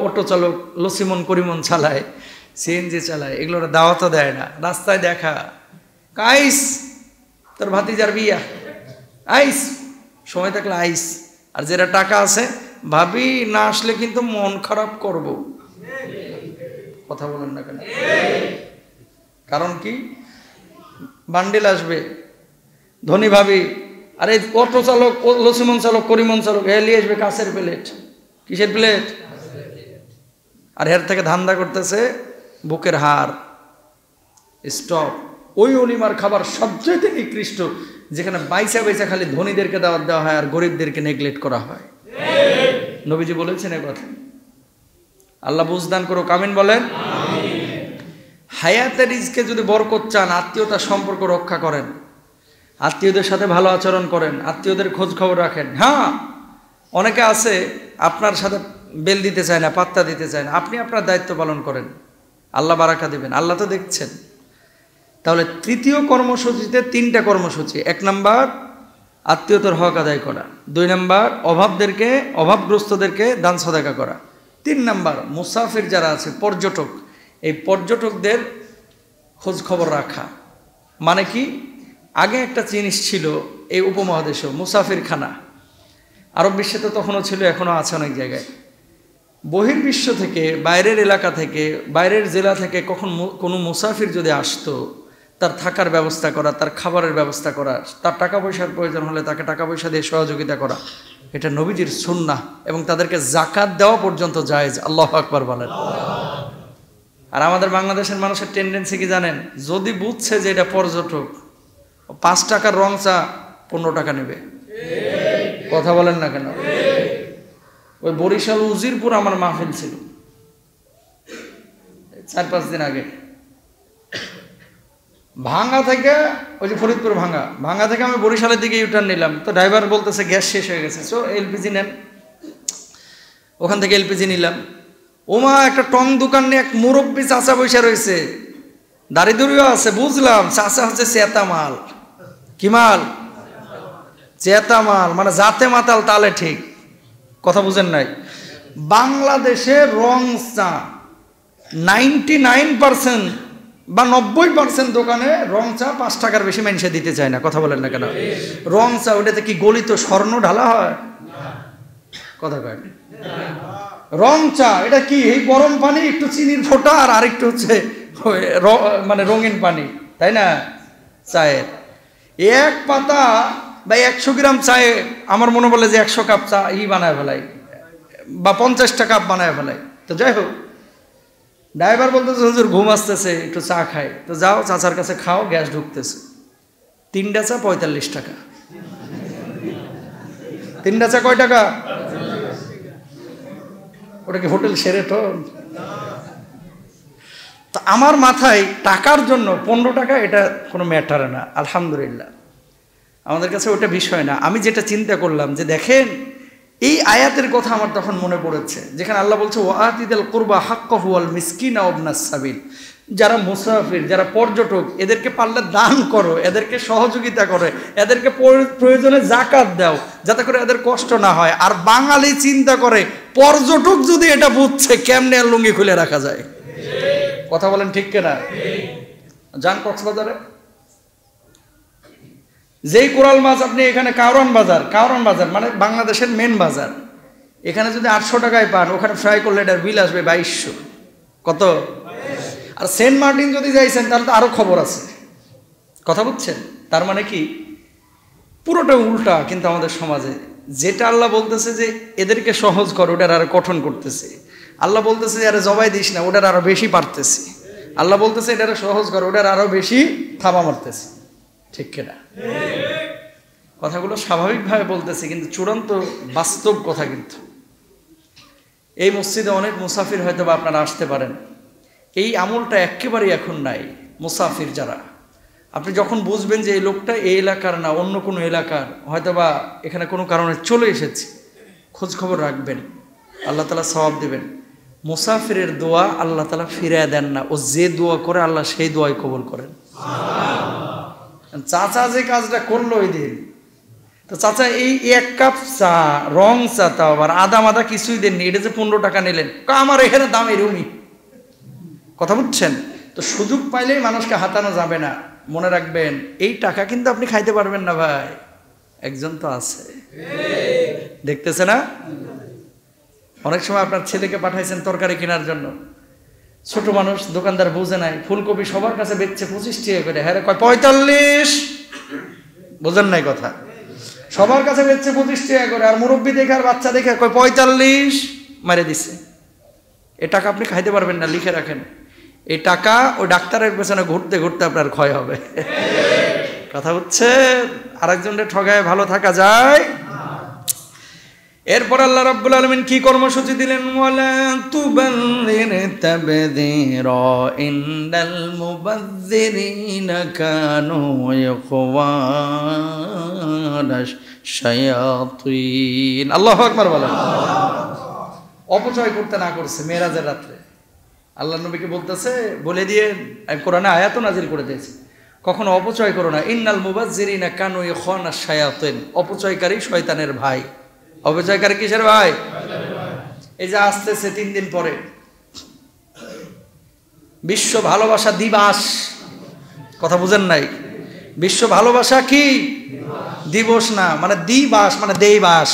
অটো চালক লসিমন করিমন চালায়, সিএনজি চালায়, এগুলোর দাওয়াতও দেয় না। রাস্তায় দেখা, আইস তোর ভাতিজার বিয়া, আইস, সময় থাকলে আইস। আর যেটা টাকা আছে, ভাবি না আসলে কিন্তু মন খারাপ করব। কথা বলেন না কেন? কারণ কি? বান্ডিল আসবে, ধনী ভাবি, আরে অটো চালক, লসিমন চালক, করিমন চালক, নিয়ে আসবে কাঁচের প্লেট। কিসের প্লেট? আর এর থেকে ধান্দা করতেছে বুকের হার। স্টপ। ওই অলিমার খাবার সবচেয়ে নিকৃষ্ট, যেখানে বাইচা বাইচা খালি ধনীদেরকে দাওয়াত দেওয়া হয় আর গরিবদেরকে নেগলেক্ট করা হয়। নবীজি বলেছেন এ কথা। আল্লাহ বুঝদান করো, আমিন বলেন। হায়াতের রিজকে যদি বরকত চান, আত্মীয়তার সম্পর্ক রক্ষা করেন, আত্মীয়দের সাথে ভালো আচরণ করেন, আত্মীয়দের খোঁজ খবর রাখেন। হ্যাঁ, অনেকে আছে আপনার সাথে বেল দিতে চায় না, পাত্তা দিতে চায় না, আপনি আপনার দায়িত্ব পালন করেন, আল্লাহ বারাকা দিবেন, আল্লাহ তো দেখছেন। তাহলে তৃতীয় কর্মসূচিতে 3টা কর্মসূচি। 1 নাম্বার আত্মীয়তার হক আদায় করা, 2 নাম্বার অভাবগ্রস্তদেরকে দান সাদাকা করা, 3 নাম্বার মুসাফির যারা আছে, পর্যটক, এই পর্যটকদের খোঁজ খবর রাখা। মানে কি, আগে একটা জিনিস ছিল এই উপমহাদেশেও, মুসাফিরখানা। আরব বিশ্বে তো তখনও ছিল, এখনও আছে অনেক জায়গায়। বহির্বিশ্ব থেকে, বাইরের এলাকা থেকে, বাইরের জেলা থেকে কখন কোনো মুসাফির যদি আসতো, তার থাকার ব্যবস্থা করা, তার খাবারের ব্যবস্থা করা, তার টাকা পয়সার প্রয়োজন হলে তাকে টাকা পয়সা দিয়ে সহযোগিতা করা, এটা নবীজির সুন্নাহ, এবং তাদেরকে জাকাত দেওয়া পর্যন্ত জায়েজ। আল্লাহু আকবার বলেন। আর আমাদের বাংলাদেশের মানুষের টেন্ডেন্সি কি জানেন? যদি বুঝছে যে এটা পর্যটক, 5 টাকার রং চা 15 টাকা নেবে। কথা বলেন না কেন? ওই বরিশাল উজিরপুর আমার মাহফিল ছিল 4-5 দিন আগে। ভাঙ্গা থেকে, ওই যে ফরিদপুর ভাঙ্গা থেকে আমি বরিশালের দিকে ইউটার্ন নিলাম, তো ড্রাইভার বলতেছে গ্যাস শেষ হয়ে গেছে, সো এলপিজি নেন। ওখান থেকে এলপিজি নিলাম। ওমা, একটা টং দোকান নিয়ে এক মুরব্বী চাচা বসে রয়েছে, দাড়িদুড়িও আছে, বুঝলাম চাচা হচ্ছে চেতা মাল। কি মাল? চেতা মাল, মানে জাতে মাতাল তালে ঠিক। কথা বুঝেন নাই? বাংলাদেশে রং চা 99% বা 90% দোকানে রং চা 5 টাকার বেশি মানুষে দিতে চায় না। কথা বলেন না কেন? রং চা ওটাতে কি গলিত স্বর্ণ ঢালা হয়? কথা কয় রং চা এটা কি, এই গরম পানি, একটু চিনির ফোঁটা আর আরেকটু হচ্ছে মানে রঙিন পানি, তাই না? চায়ের এক পাতা বা 100 গ্রাম চায়ে আমার মনে বলে যে 100 কাপ চা বানায় ফেলাই, বা 50টা কাপ বানায় ফেলাই। তো যাই হোক, ড্রাইভার বলতেছে হুজুর ঘুম আসতেছে, একটু চা খাই। তো যাও চাচার কাছে খাও, গ্যাস ঢুকতেছে। 3টা চা 45 টাকা। 3টা চা কয় টাকা? ওটা কি হোটেল শেরেটন? তো আমার মাথায় টাকার জন্য 15 টাকা এটা কোনো ম্যাটার না, আলহামদুলিল্লাহ, আমাদের কাছে ওটা বিষয় না। আমি যেটা চিন্তা করলাম যে দেখেন, এই আয়াতের কথা আমার তখন মনে পড়েছে, যেখানে আল্লাহ বলছে ওয়াতিদাল কুরবা হাক্কাহু ওয়াল মিসকিনা ওয়াবনাস সাবিল। যারা মুসাফির, যারা পর্যটক, এদেরকে পারলে দান করো, এদেরকে সহযোগিতা করে, এদেরকে প্রয়োজনে যাকাত দাও, যাতে করে এদের কষ্ট না হয়। আর বাঙালি চিন্তা করে, পর্যটক যদি এটা বুঝছে, কেমনে আর লুঙ্গি খুলে রাখা যায়? কথা বলেন ঠিক কিনা? যান কক্সবাজারে, যেই কোরাল মাছ আপনি এখানে কাউরান বাজার মানে বাংলাদেশের মেন বাজার, এখানে যদি 800 টাকায় পান, ওখানে ফ্রাই করলে এটার বিল আসবে 2200। কত? আর সেন্ট মার্টিন যদি যাইছেন তাহলে তো আরো খবর আছে। কথা বুঝছেন? তার মানে কি, পুরোটা উল্টা কিন্তু আমাদের সমাজে। যেটা আল্লাহ বলতেছে যে এদেরকে সহজ কর, ওটার আরো কঠোর করতেছে। আল্লাহ বলতেছে আরে জবাই দিস না, ওটার আরো বেশি পারতেছি। আল্লাহ বলতেছে এটারে সহজ কর, ওটার আরো বেশি থাবা মারতেছে। ঠিক কিনা? কথাগুলো স্বাভাবিকভাবে বলতেছি, কিন্তু চূড়ান্ত বাস্তব কথা। কিন্তু এই মসজিদে অনেক মুসাফির হয়তো বা আপনারা আসতে পারেন, এই আমলটা একেবারেই এখন নাই। মুসাফির যারা, আপনি যখন বুঝবেন যে এই লোকটা এই এলাকার না, অন্য কোনো এলাকার, হয়তো বা এখানে কোনো কারণে চলে এসেছে, খোঁজ খবর রাখবেন, আল্লাহ তাআলা সওয়াব দেবেন। মুসাফিরের দোয়া আল্লাহ তাআলা ফিরিয়ে দেন না, ও যে দোয়া করে আল্লাহ সেই দোয়াই কবুল করেন। চাচা যে কাজটা করলো ওই দিন, তো চাচা এই 1 কাপ চা, রং চা, তাও আবার আদা মাদা কিছুই দেননি, এটা যে 15 টাকা নিলেন, আমার এখানে দাম এরকমই। কথা বুঝছেন? তো সুযোগ পাইলেই মানুষকে হাতানো যাবে না। মনে রাখবেন, এই টাকা কিন্তু আপনি খাইতে পারবেন না ভাই, একজন তো আছে, দেখতেছে না? অনেক সময় আপনার ছেলেকে পাঠাইছেন তরকারি কেনার জন্য, ছোট মানুষ, দোকানদার বুঝে নাই, ফুলকপি সবার কাছে বেচছে 25 টাকা করে, হ্যাঁ কয় 45, বোঝেন নাই কথা? সবার কাছে বেচছে 25 টাকা করে, আর মুরব্বী দেখে আর বাচ্চা দেখে কয় 45 মারে দিছে। এ টাকা আপনি খাইতে পারবেন না, লিখে রাখেন। এই টাকা ওই ডাক্তারের পেছনে ঘুরতে ঘুরতে আপনার ক্ষয় হবে। কথা হচ্ছে, আরেকজনের ঠগায় ভালো থাকা যায়। এরপর আল্লাহ রাব্বুল আলামিন কি কর্মসূচি দিলেন? ওয়ালা তুবাল্লির তাবযীরা ইন্নাল মুবাযযিরিনা কানু ইখওয়ানাশ শায়াতিন। আল্লাহু আকবার বলেন। অপচয় করতে না করছে মেরাজের রাত্রে। আল্লাহ নবীকে বলতেছে, বলে দিয়ে কোরআনে আয়াতও নাজিল করে দিয়েছে, কখনো অপচয় করো না। ইন্নাল মুবাযযিরিনা কানু ইখওয়ানাশ শায়াতিন। অপচয়কারী শয়তানের ভাই। অপচয়কারী কিসের ভাই? এই যে আসতেছে 3 দিন পরে বিশ্ব ভালোবাসা দিবস, কথা বুঝেন নাই? বিশ্ব ভালোবাসা কি দিবস না, মানে দিবাস মানে দেইবাস,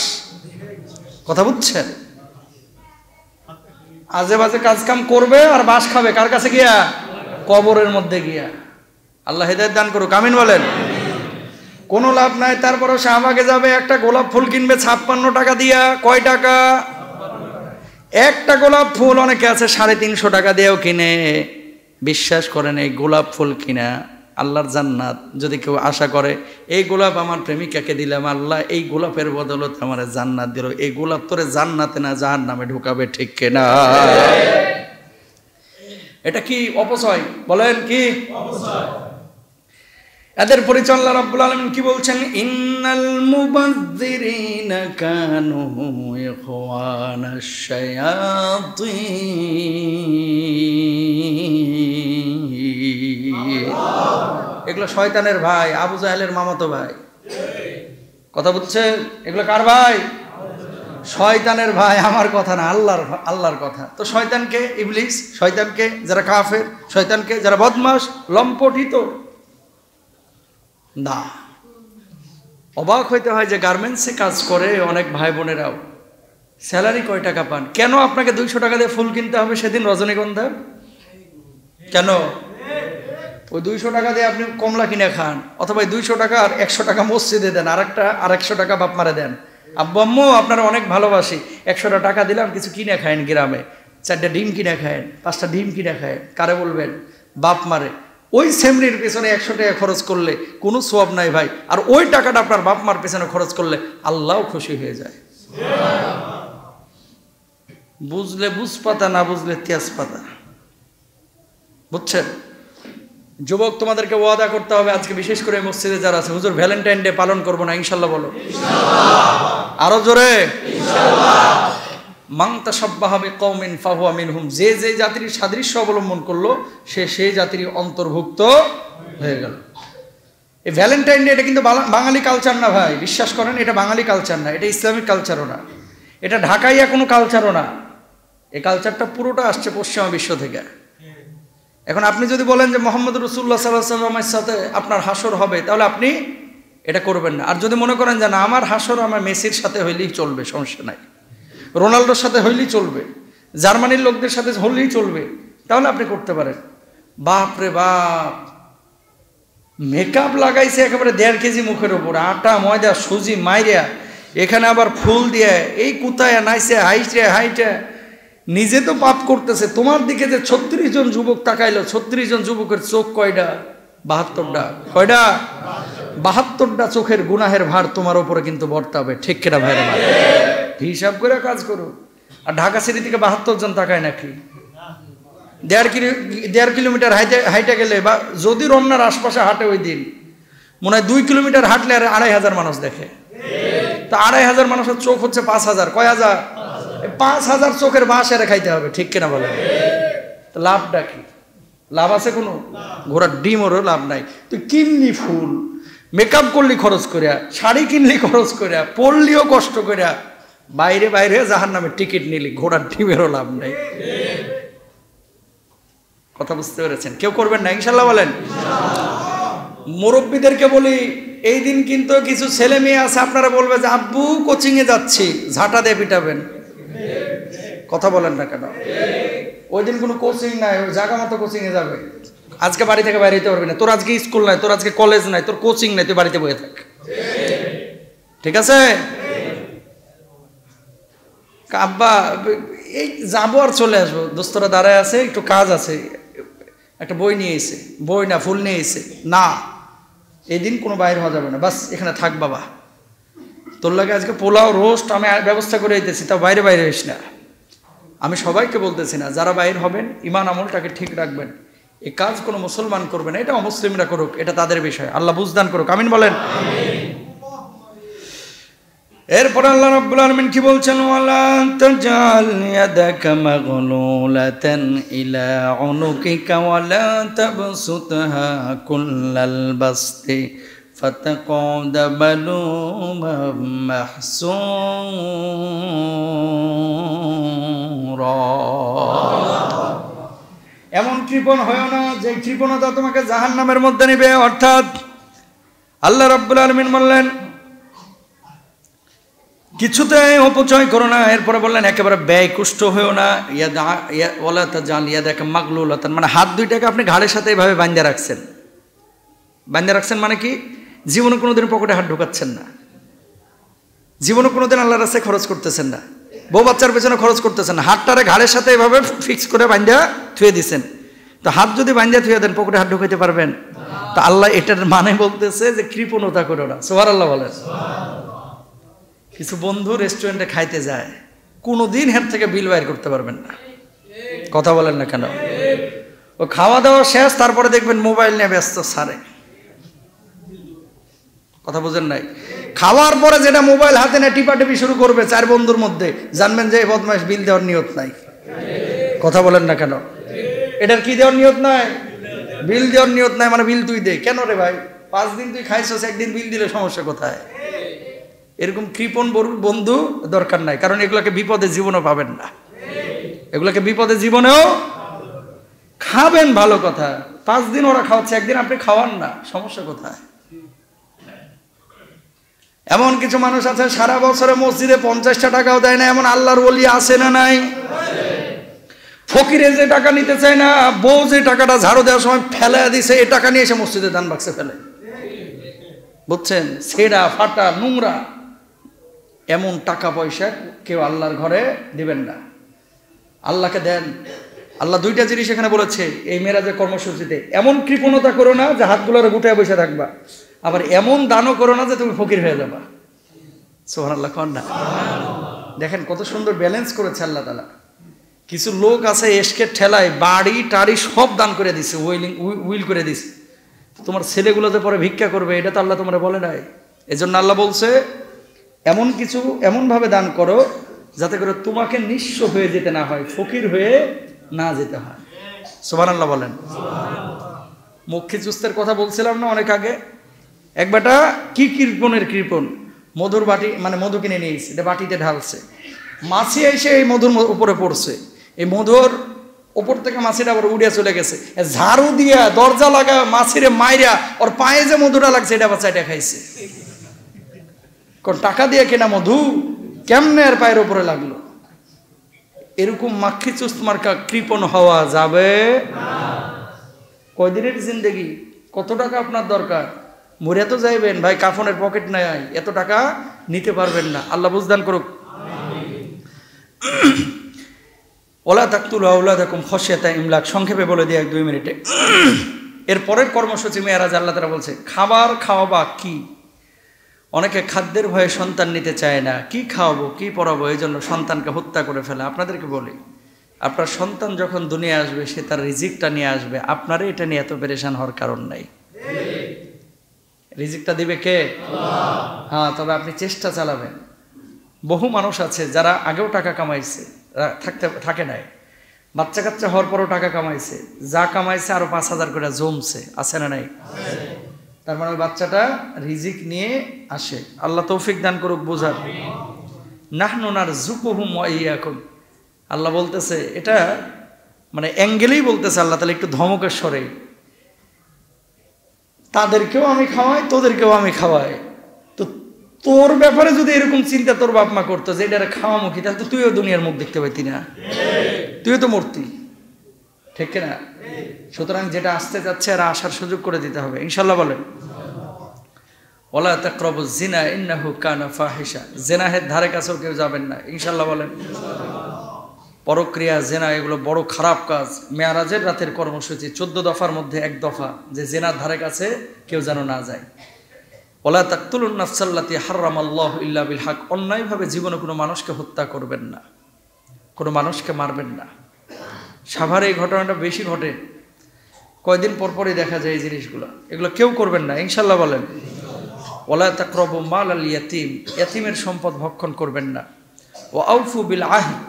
কথা বুঝছেন? আজে বাজে কাজ কাম করবে আর বাস খাবে কার কাছে গিয়া? কবরের মধ্যে গিয়া। আল্লাহ হেদায়েত দান করুক, আমিন বলেন। কোনো লাভ নাই। তারপরে শাহবাগে যাবে, একটা গোলাপ ফুল কিনবে 56 টাকা দিয়া। কয় টাকা? একটা গোলাপ ফুল অনেকে আছে 350 টাকা দিয়েও কিনে। বিশ্বাস করেন, এই গোলাপ ফুল কিনা আল্লাহর জান্নাত যদি কেউ আশা করে, এই গোলাপ আমার প্রেমিকাকে দিলাম, আল্লাহ এই গোলাপের বদলতে আমার জান্নাত দিল, এই গোলাপ তোরে জান্নাতে না জাহান্নামে ঢুকাবে, ঠিক কিনা? এটা কি অপচয়? বলেন কি অপচয়? এদের পরিচয় আল্লাহ রাব্বুল আলামিন কি বলছেন? ইন্নাল মুবাযযিরিনা কানু ইখওয়ানাশ শায়াতিন। এগুলো শয়তানের ভাই, আবু জাহেলের মামাতো ভাই। কথা বুঝছেন? এগুলো কার ভাই? শয়তানের ভাই। আমার কথা না, আল্লাহর কথা। তো শয়তানকে ইবলিস, শয়তানকে যারা কাফের, শয়তানকে যারা বদমাশ লম্পটিত না। অবাক হইতে হয় যে গার্মেন্টসে কাজ করে অনেক ভাই বোনেরাও স্যালারি কয় টাকা পান? কেন আপনাকে 200 টাকা দিয়ে ফুল কিনতে হবে সেদিন রজনীগন্ধা? কেন? ওই 200 টাকা দিয়ে আপনি কমলা কিনে খান, অথবা 200 টাকা আর 100 টাকা মসজিদে দেন, আর 100 টাকা বাপ মারে দেন। আব্বু আম্মু আপনারা অনেক ভালোবাসি, 100 টাকা দিলাম কিছু কিনে খায়েন, গ্রামে 4টা ডিম কিনে খায়েন, 5টা ডিম কিনে খায়েন। কারে বলবেন? বাপ মারে। ওই সেমরির পেছনে 100 টাকা খরচ করলে কোনো সওয়াব নাই ভাই, আর ওই টাকাটা আপনার বাপ মার পেছনে খরচ করলে আল্লাহও খুশি হয়ে যায়। বুঝলে বুঝ পাতা, না বুঝলে তেজ পাতা। বুঝছেন? যুবক, তোমাদেরকে ওয়াদা করতে হবে আজকে, বিশেষ করে মসজিদে যারা আছে, হুজুর ভ্যালেন্টাইন ডে পালন করবো না, ইনশাল্লাহ বলো। আরো জোরে ইনশাল্লাহ। মান তাশাব্বাহা বিকওমিন ফাহুয়া মিনহুম। যে যে জাতির সাদৃশ্য অবলম্বন করলো সে সেই জাতির অন্তর্ভুক্ত হয়ে গেল। এই ভ্যালেন্টাইন ডে এটা কিন্তু বাঙালি কালচার না ভাই, বিশ্বাস করেন। এটা বাঙালি কালচার না, এটা ইসলামিক কালচারও না, এটা ঢাকাইয়া কোনো কালচারও না। এই কালচারটা পুরোটা আসছে পশ্চিমা বিশ্ব থেকে। এখন আপনি যদি বলেন যে মোহাম্মদ রাসূলুল্লাহ সাল্লাল্লাহু আলাইহি ওয়াসাল্লামের সাথে আপনার হাসর হবে, তাহলে আপনি এটা করবেন না। আর যদি মনে করেন যে না, আমার হাসর আমার মেসির সাথে হইলেই চলবে, সমস্যা নাই, রোনাল্ডোর সাথে হইলেই চলবে, জার্মানির লোকদের সাথে হইলেই চলবে, তাহলে আপনি করতে পারেন। বাপ রে বাপ, মেকআপ লাগাইছে একেবারে 1.5 কেজি মুখের ওপর, আটা ময়দা সুজি মাইরিয়া, এখানে আবার ফুল দিয়ে এই কুতায় নাইছে, হাইটে নিজে তো পাপ করতেছে। তোমার দিকে যে 36 জন যুবক তাকাইলো, 36 জন যুবকের চোখ কয়টা? 72টা। কয়টা? 72টা চোখের গুনাহের ভার তোমার উপরে কিন্তু বর্তাবে, ঠিক কিনা ভাইরা? হিসাব করে কাজ করো। আর ঢাকা সিটি থেকে 72 জন তাকায় নাকি? 1.5 কিলোমিটার হাইটে গেলে, বা যদি রমনার আশপাশে হাঁটে ওই দিন, মনে হয় 2 কিলোমিটার হাঁটলে আর 2,500 মানুষ দেখে। তা 2,500 মানুষের চোখ হচ্ছে 5,000। কয় হাজার? 5,000 চোখের বাঁশ এরে খাইতে হবে, ঠিক কিনা বলে? লাভটা কি? লাভ আছে কোনো? ঘোড়ার ডিমরও লাভ নাই। তুই কিনলি ফুল, মেকআপ করলি খরচ করিয়া, শাড়ি কিনলি খরচ করিয়া, পড়লিও কষ্ট করিয়া, বাইরে বাইরে জাহান্নামের টিকিট নিলি, ঘোড়ার ডিমেরও লাভ নাই। কথা বুঝতে পেরেছেন? কেউ করবেন না ইনশাল্লাহ বলেন। মুরব্বীদেরকে বলি, এই দিন কিন্তু কিছু ছেলে মেয়ে আছে, আপনারা বলবে যে আব্বু কোচিংয়ে যাচ্ছি, ঝাঁটা দিয়ে পিটাবেন। কথা বলেন না কেন? ওই দিন কোনো কোচিং নাই, ওই জায়গা মতো কোচিংয়ে যাবে। আজকে বাড়ি থেকে বাইরে হতে পারবি না, তোর আজকে স্কুল নাই, তোর আজকে কলেজ নাই, তোর কোচিং নাই, তুই বাড়িতে বসে থাক। ঠিক আছে? আব্বা এই যাবো আর চলে আসবো, দোস্তরা দাঁড়ায় আছে, একটু কাজ আছে, একটা বই নিয়ে এসে, বই না ফুল নিয়ে এসে, না এই দিন কোনো বাইরে হওয়া যাবে না, বাস এখানে থাক বাবা, তোর লাগে আজকে পোলাও রোস্ট আমি ব্যবস্থা করে দিতেছি, তা বাইরে বাইরে হইস না। আমি সবাইকে বলতেছি না, যারা বাইরে হবেন ইমান আমলটাকে ঠিক রাখবেন, এই কাজ কোনো মুসলমান করবে না, এটা অমুসলিমরা করুক, এটা তাদের বিষয়, আল্লাহ বুঝদান করুক, আমিন বলেন। এরপর আল্লাহ রাব্বুল আলামিন কি বলছেন, ওয়ালা তাজাল ইয়াদাকা মাগলুলাতান ইলা উনুকিকা ওয়ালা তাবসুতহা কুল্লাল বাসতি ফাতাকুদা মালুমান মাহসুরা। এমন কৃপণ হয় না যে কৃপণতা তোমাকে জাহান্নামের মধ্যে নেবে। অর্থাৎ আল্লাহ রাব্বুল আলামিন বললেন কিছুতে অপচয় করো না, এরপরে বললেন একেবারে ব্যয়কুষ্ঠ হয়েও না, ওয়ালা তাজাল ইয়াদাকা মাগলুলাতান, মানে হাত দুইটাকে আপনি ঘাড়ের সাথে এইভাবে বাঁধা রাখছেন। বাঁধা রাখছেন মানে কি, জীবনে কোনোদিন পকেটে হাত ঢোকাচ্ছেন না, জীবনে কোনোদিন আল্লাহর রাস্তায় খরচ করতেছেন না, বউ বাচ্চার পেছনে খরচ করতেছেন না, হাতটারে ঘাড়ের সাথে এভাবে ফিক্স করে বাঁধা থুয়ে দিছেন। তো হাত যদি বাঁধা থুয়ে দেন পকেটে হাত ঢোকাইতে পারবেন? তো আল্লাহ এটার মানে বলতেছে যে কৃপণতা করো না। সুবহানাল্লাহ বলেন। কিছু বন্ধু রেস্টুরেন্টে খাইতে যায়, কোনোদিন হের থেকে বিল বাইর করতে পারবেন না, কথা বলেন না কেন? ও খাওয়া দাওয়া শেষ, তারপরে দেখবেন মোবাইল নিয়ে ব্যস্ত সারে, কথা বুঝেন নাই? খাওয়ার পরে যেটা মোবাইল হাতে নিয়ে টিপাটিপি শুরু করবে চার বন্ধুর মধ্যে, জানবেন যে এই বদমাইশ বিল দেওয়ার নিয়ত নাই, কথা বলেন না কেন? এটার কি দেওয়ার নিয়ত নাই? বিল দেওয়ার নিয়ত নাই, মানে বিল তুই দে। কেন রে ভাই, 5 দিন তুই খাইছস, একদিন বিল দিলে সমস্যা কোথায়? এরকম কৃপণ বন্ধু দরকার নাই, কারণ এগুলোকে বিপদে জীবনেও পাবেন না, এগুলোকে বিপদে জীবনেও খাবেন, ভালো কথা। 5 দিন ওরা খাওয়াচ্ছে, একদিন আপনি খাওয়ান না, সমস্যা কোথায়? এমন কিছু মানুষ আছে সারা বছরে মসজিদে 50টা টাকাও দেয় না, এমন আল্লাহর ওলি আছে না নাই? ফকিরে যে টাকা নিতে চায় না, বউ যে টাকাটা ঝাড়ু দেওয়ার সময় ফেলে দিছে, এই টাকা নিয়ে এসে মসজিদে দান বাক্সে ফেলে, বুঝছেন? ছেঁড়া ফাটা নোংরা, এমন টাকা পয়সা কেউ আল্লাহর ঘরে দিবেন না। আল্লাহকে দেন। আল্লাহ 2টা জিনিস এখানে বলেছে এই মেরাজের কর্মসূচিতে, এমন কৃপণতা করো না যে হাতগুলোর গুটায় বসে থাকবা, আবার এমন দানও করো না যে তুমি ফকির হয়ে যাবা। সুবহানাল্লাহ কন না? দেখেন কত সুন্দর ব্যালেন্স করেছে আল্লাহ তাআলা। কিছু লোক আছে এশকের ঠেলায় বাড়ি টাড়ি সব দান করে দিছে, উইল করে দিছে। তোমার ছেলেগুলো যে পরে ভিক্ষা করবে, এটা তো আল্লাহ তোমরা বলে নাই। এজন্য আল্লাহ বলছে এমন কিছু এমনভাবে দান করো যাতে করে তোমাকে নিঃস্ব হয়ে যেতে না হয়, ফকির হয়ে না যেতে হয়। সুবহানাল্লাহ বলেন। মুখে জুস্তের কথা বলছিলাম না অনেক আগে, এক বেটা কি কৃপণের কৃপণ, মধুর বাটি মানে মধু কিনে নিয়েছে, এটা বাটিতে ঢালছে, মাছি এসে এই মধুর উপরে পড়ছে, এই মধুর ওপর থেকে মাছিটা আবার উড়িয়া চলে গেছে, ঝাড়ু দিয়া দরজা লাগা মাছিরে মাইরা ওর পায়ে যে মধুটা লাগছে এটা বাচ্চা এটা খাইছে। কোন টাকা দিয়ে কেনা মধু কেমনে আর পায়ের উপরে লাগলো? এরকম মাখি চুস্ত মার্কা কৃপণ হওয়া যাবে না। কয়দিনের জিন্দেগি, কত টাকা আপনার দরকার? মরে তো যাইবেন ভাই, কাফনের পকেট নাই, এত টাকা নিতে পারবেন না। আল্লাহ বুঝদান করুক। ওলা তাকতুলু আওলাদাকুম খাশিয়াতা ইমলাক, সংক্ষেপে বলে দিই 1-2 মিনিটে। এর পরের কর্মসূচি মেরাজ আল্লাহ তাআলা বলছে খাবার খাওয়াবা কি। অনেকে খাদ্যের ভয়ে সন্তান নিতে চায় না, কি খাওয়াবো কি পড়াবো, এই জন্য সন্তানকে হত্যা করে ফেলে। আপনাদেরকে বলি, আপনার সন্তান যখন দুনিয়া আসবে সে তার রিজিকটা নিয়ে আসবে, আপনারা এটা নিয়ে এত পেরেশান হওয়ার কারণ নাই। রিজিকটা দিবে কে? আল্লাহ। হ্যাঁ, তবে আপনি চেষ্টা চালাবেন। বহু মানুষ আছে যারা আগেও টাকা কামাইছে, থাকে নাই, বাচ্চা কাচ্চা হওয়ার পরও টাকা কামাইছে, যা কামাইছে আরো 5000 করে জমছে, আছে না নাই? তার মানে ওই বাচ্চাটা রিজিক নিয়ে আসে। আল্লাহ তৌফিক দান করুক বোঝার। নাহনু নারযুকুহুম ওয়া ইয়াকুম, আল্লাহ বলতেছে, এটা মানে অ্যাঙ্গেলেই বলতেছে আল্লাহ তাআলা একটু ধমকের স্বরে, তাদেরকেও আমি খাওয়াই তোদেরকেও আমি খাওয়াই। তো তোর ব্যাপারে যদি এরকম চিন্তা তোর বাপ মা করতো যে এটা খাওয়ামুখী, তাহলে তো তুইও দুনিয়ার মুখ দেখতে পাইতি না, তুইও তো মরতি, ঠিক না? সুতরাং যেটা আসতে যাচ্ছে আর আসার সুযোগ করে দিতে হবে ইনশাল্লাহ। বলেন ওয়ালা তাকরাবুজ জিনা ইন্নাহু কানা ফাহিশা, জিনাহের ধারে কাছেও কেউ যাবেন না, ইনশাআল্লাহ বলেন। পরক্রিয়া, জেনা এগুলো বড় খারাপ কাজ। মেয়ারাজের রাতের কর্মসূচি 14 দফার মধ্যে এক দফা যে জেনার ধারে কাছে কেউ যেন না যায়। ওয়ালা তাকতুলুন নাফসাল্লাতী হারামাল্লাহু ইল্লা বিল হক, অন্যায়ভাবে জীবনে কোনো মানুষকে হত্যা করবেন না, কোনো মানুষকে মারবেন না। সাভারে এই ঘটনাটা বেশি ঘটে, কয়দিন পরপরই দেখা যায় এই জিনিসগুলো। এগুলো কেউ করবেন না, ইনশাআল্লাহ বলেন। ওয়ালা তাকরাবু মালাল ইয়াতীম, ইয়াতীমের সম্পদ ভক্ষণ করবেন না। ওয়া আউফু বিল আহদ,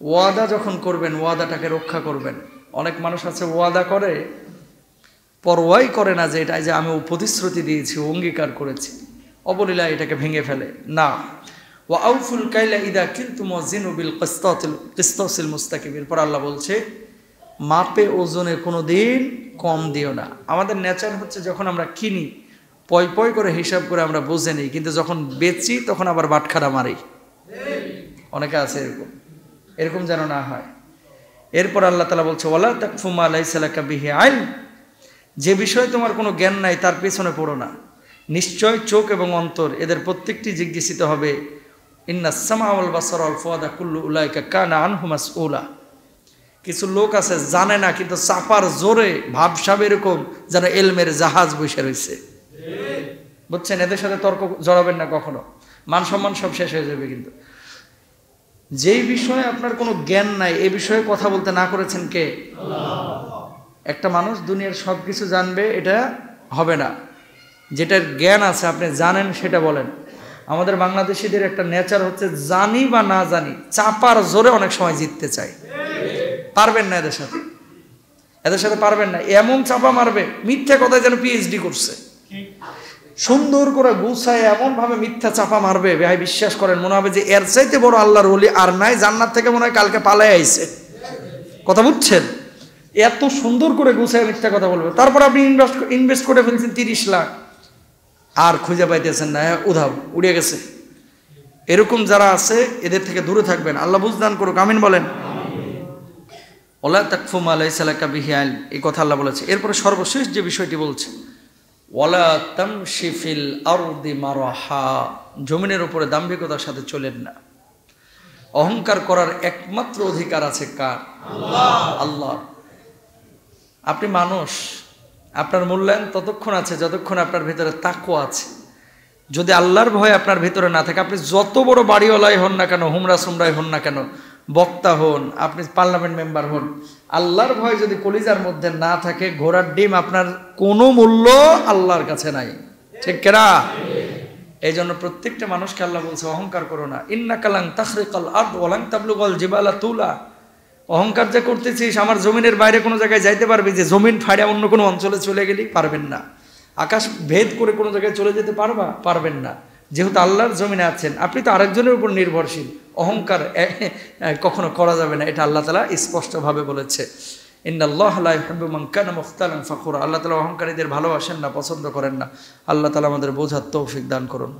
ওয়াদা যখন করবেন ওয়াদাটাকে রক্ষা করবেন। অনেক মানুষ আছে ওয়াদা করে, পরোয়াই করে না যে এটা যে আমি প্রতিশ্রুতি দিয়েছি, অঙ্গীকার করেছি, অবলীলা এটাকে ভেঙে ফেলে না। ওয়া আউফুল কাইলা ইদা কিনতুম ওয়াজিনু বিল কিসতাসিল মুস্তাকিম। এরপর আল্লাহ বলছে মাপে ওজনে কোনো দিন কম দিও না। আমাদের নেচার হচ্ছে যখন আমরা কিনি পয় পয় করে হিসাব করে আমরা বুঝে নিই, কিন্তু যখন বেচি তখন আবার বাটখারা মারি। অনেকে আছে এরকম, এরকম যেন না হয়। এরপর আল্লাহ তাআলা বলছে ওয়ালা তাকফু মা লাইসা লাকা বিহি ইলম, যে বিষয়ে তোমার কোনো জ্ঞান নাই তার পেছনে পড়ো না। নিশ্চয় চোখ এবং অন্তর এদের প্রত্যেকটি জিজ্ঞাসিত হবে। ইন্নাস সামা ওয়াল বাসারা ওয়াল ফুয়াদা কুল্লু উলাইকা কানা আনহু মাসউলা। কিছু লোক আছে জানে না, কিন্তু চাপার জোরে ভাবসাব এরকম যেন এলমের জাহাজ বসে রয়েছে, বুঝছেন? এদের সাথে তর্ক জড়াবেন না কখনো, মান সম্মান সব শেষ হয়ে যাবে। কিন্তু যেই বিষয়ে আপনার কোনো জ্ঞান নাই এই বিষয়ে কথা বলতে না করেছেন কে? একটা মানুষ দুনিয়ার সব কিছু জানবে এটা হবে না, যেটার জ্ঞান আছে আপনি জানেন সেটা বলেন। আমাদের বাংলাদেশিদের একটা নেচার হচ্ছে জানি বা না জানি চাপার জোরে অনেক সময় জিততে চায়। পারবেন না এদের সাথে, এদের সাথে পারবেন না। এমন চাপা মারবে মিথ্যা কথায় যেন পিএইচডি করছে, সুন্দর করে গুছায় এমন ভাবে মিথ্যা চাপা মারবে, ভাই বিশ্বাস করেন মনে হবে যে এর চাইতে বড় আল্লাহর ওলি আর নাই, জান্নাত থেকে মনে হয় কালকে পালায় আইছে। কথা বুঝছেন? এত সুন্দর করে গুছায় মিথ্যা কথা বলবে। তারপর আপনি ইনভেস্ট করে ফেলছেন 30 লাখ, আর খুঁজে পাইতেছেন না, উধাও উড়ে গেছে। এরকম যারা আছে এদের থেকে দূরে থাকবেন। আল্লাহ বুঝদান করুক, আমিন বলেন। ওয়ালা তাকফু মা লাইসা লাকা বিহি ইলম, এই কথা আল্লাহ বলেছে। এরপরে সর্বশেষ যে বিষয়টি বলছে ওয়ালা তামশি ফিল আরদি মারহা, জমিনের উপরে দাম্ভিকতার সাথে চলেন না। অহংকার করার একমাত্র অধিকার আছে কার? আল্লাহ। আপনি মানুষ, আপনার মূল্যায়ন ততক্ষণ আছে যতক্ষণ আপনার ভিতরে তাকওয়া আছে। যদি আল্লাহর ভয় আপনার ভিতরে না থাকে, আপনি যত বড় বাড়িওয়ালাই হন না কেন, হুমরা সুমরাই হন না কেন, বক্তা হন, আপনি পার্লামেন্ট মেম্বার হন, আল্লাহর ভয় যদি কলিজার মধ্যে না থাকে, ঘোড়ার ডিম আপনার কোনো মূল্য আল্লাহর কাছে নাই। ঠিক কিনা? এই জন্য প্রত্যেকটা মানুষকে আল্লাহ বলছে অহংকার করো না। ইন্নাকা লান তাখরিকাল আরদ ওয়া লান তাবলুগাল জিবালা তুলা। অহংকার যে করতেছিস আমার জমিনের বাইরে কোনো জায়গায় যাইতে পারবি, যে জমিন ফাড়া অন্য কোনো অঞ্চলে চলে গেলি পারবেন না। আকাশ ভেদ করে কোনো জায়গায় চলে যেতে পারবেন না। যেহেতু আল্লাহর জমিনে আছেন, আপনি তো আরেকজনের উপর নির্ভরশীল। অহংকার কখনো করা যাবে না, এটা আল্লাহ তাআলা স্পষ্টভাবে বলেছে। ইন্নাল্লাহা লা ইউহিব্বু মান কানা মুখতালান ফাখুরা। আল্লাহ তাআলা অহংকারীদের ভালোবাসেন না, পছন্দ করেন না। আল্লাহ তাআলা আমাদের বোঝার তৌফিক দান করুন।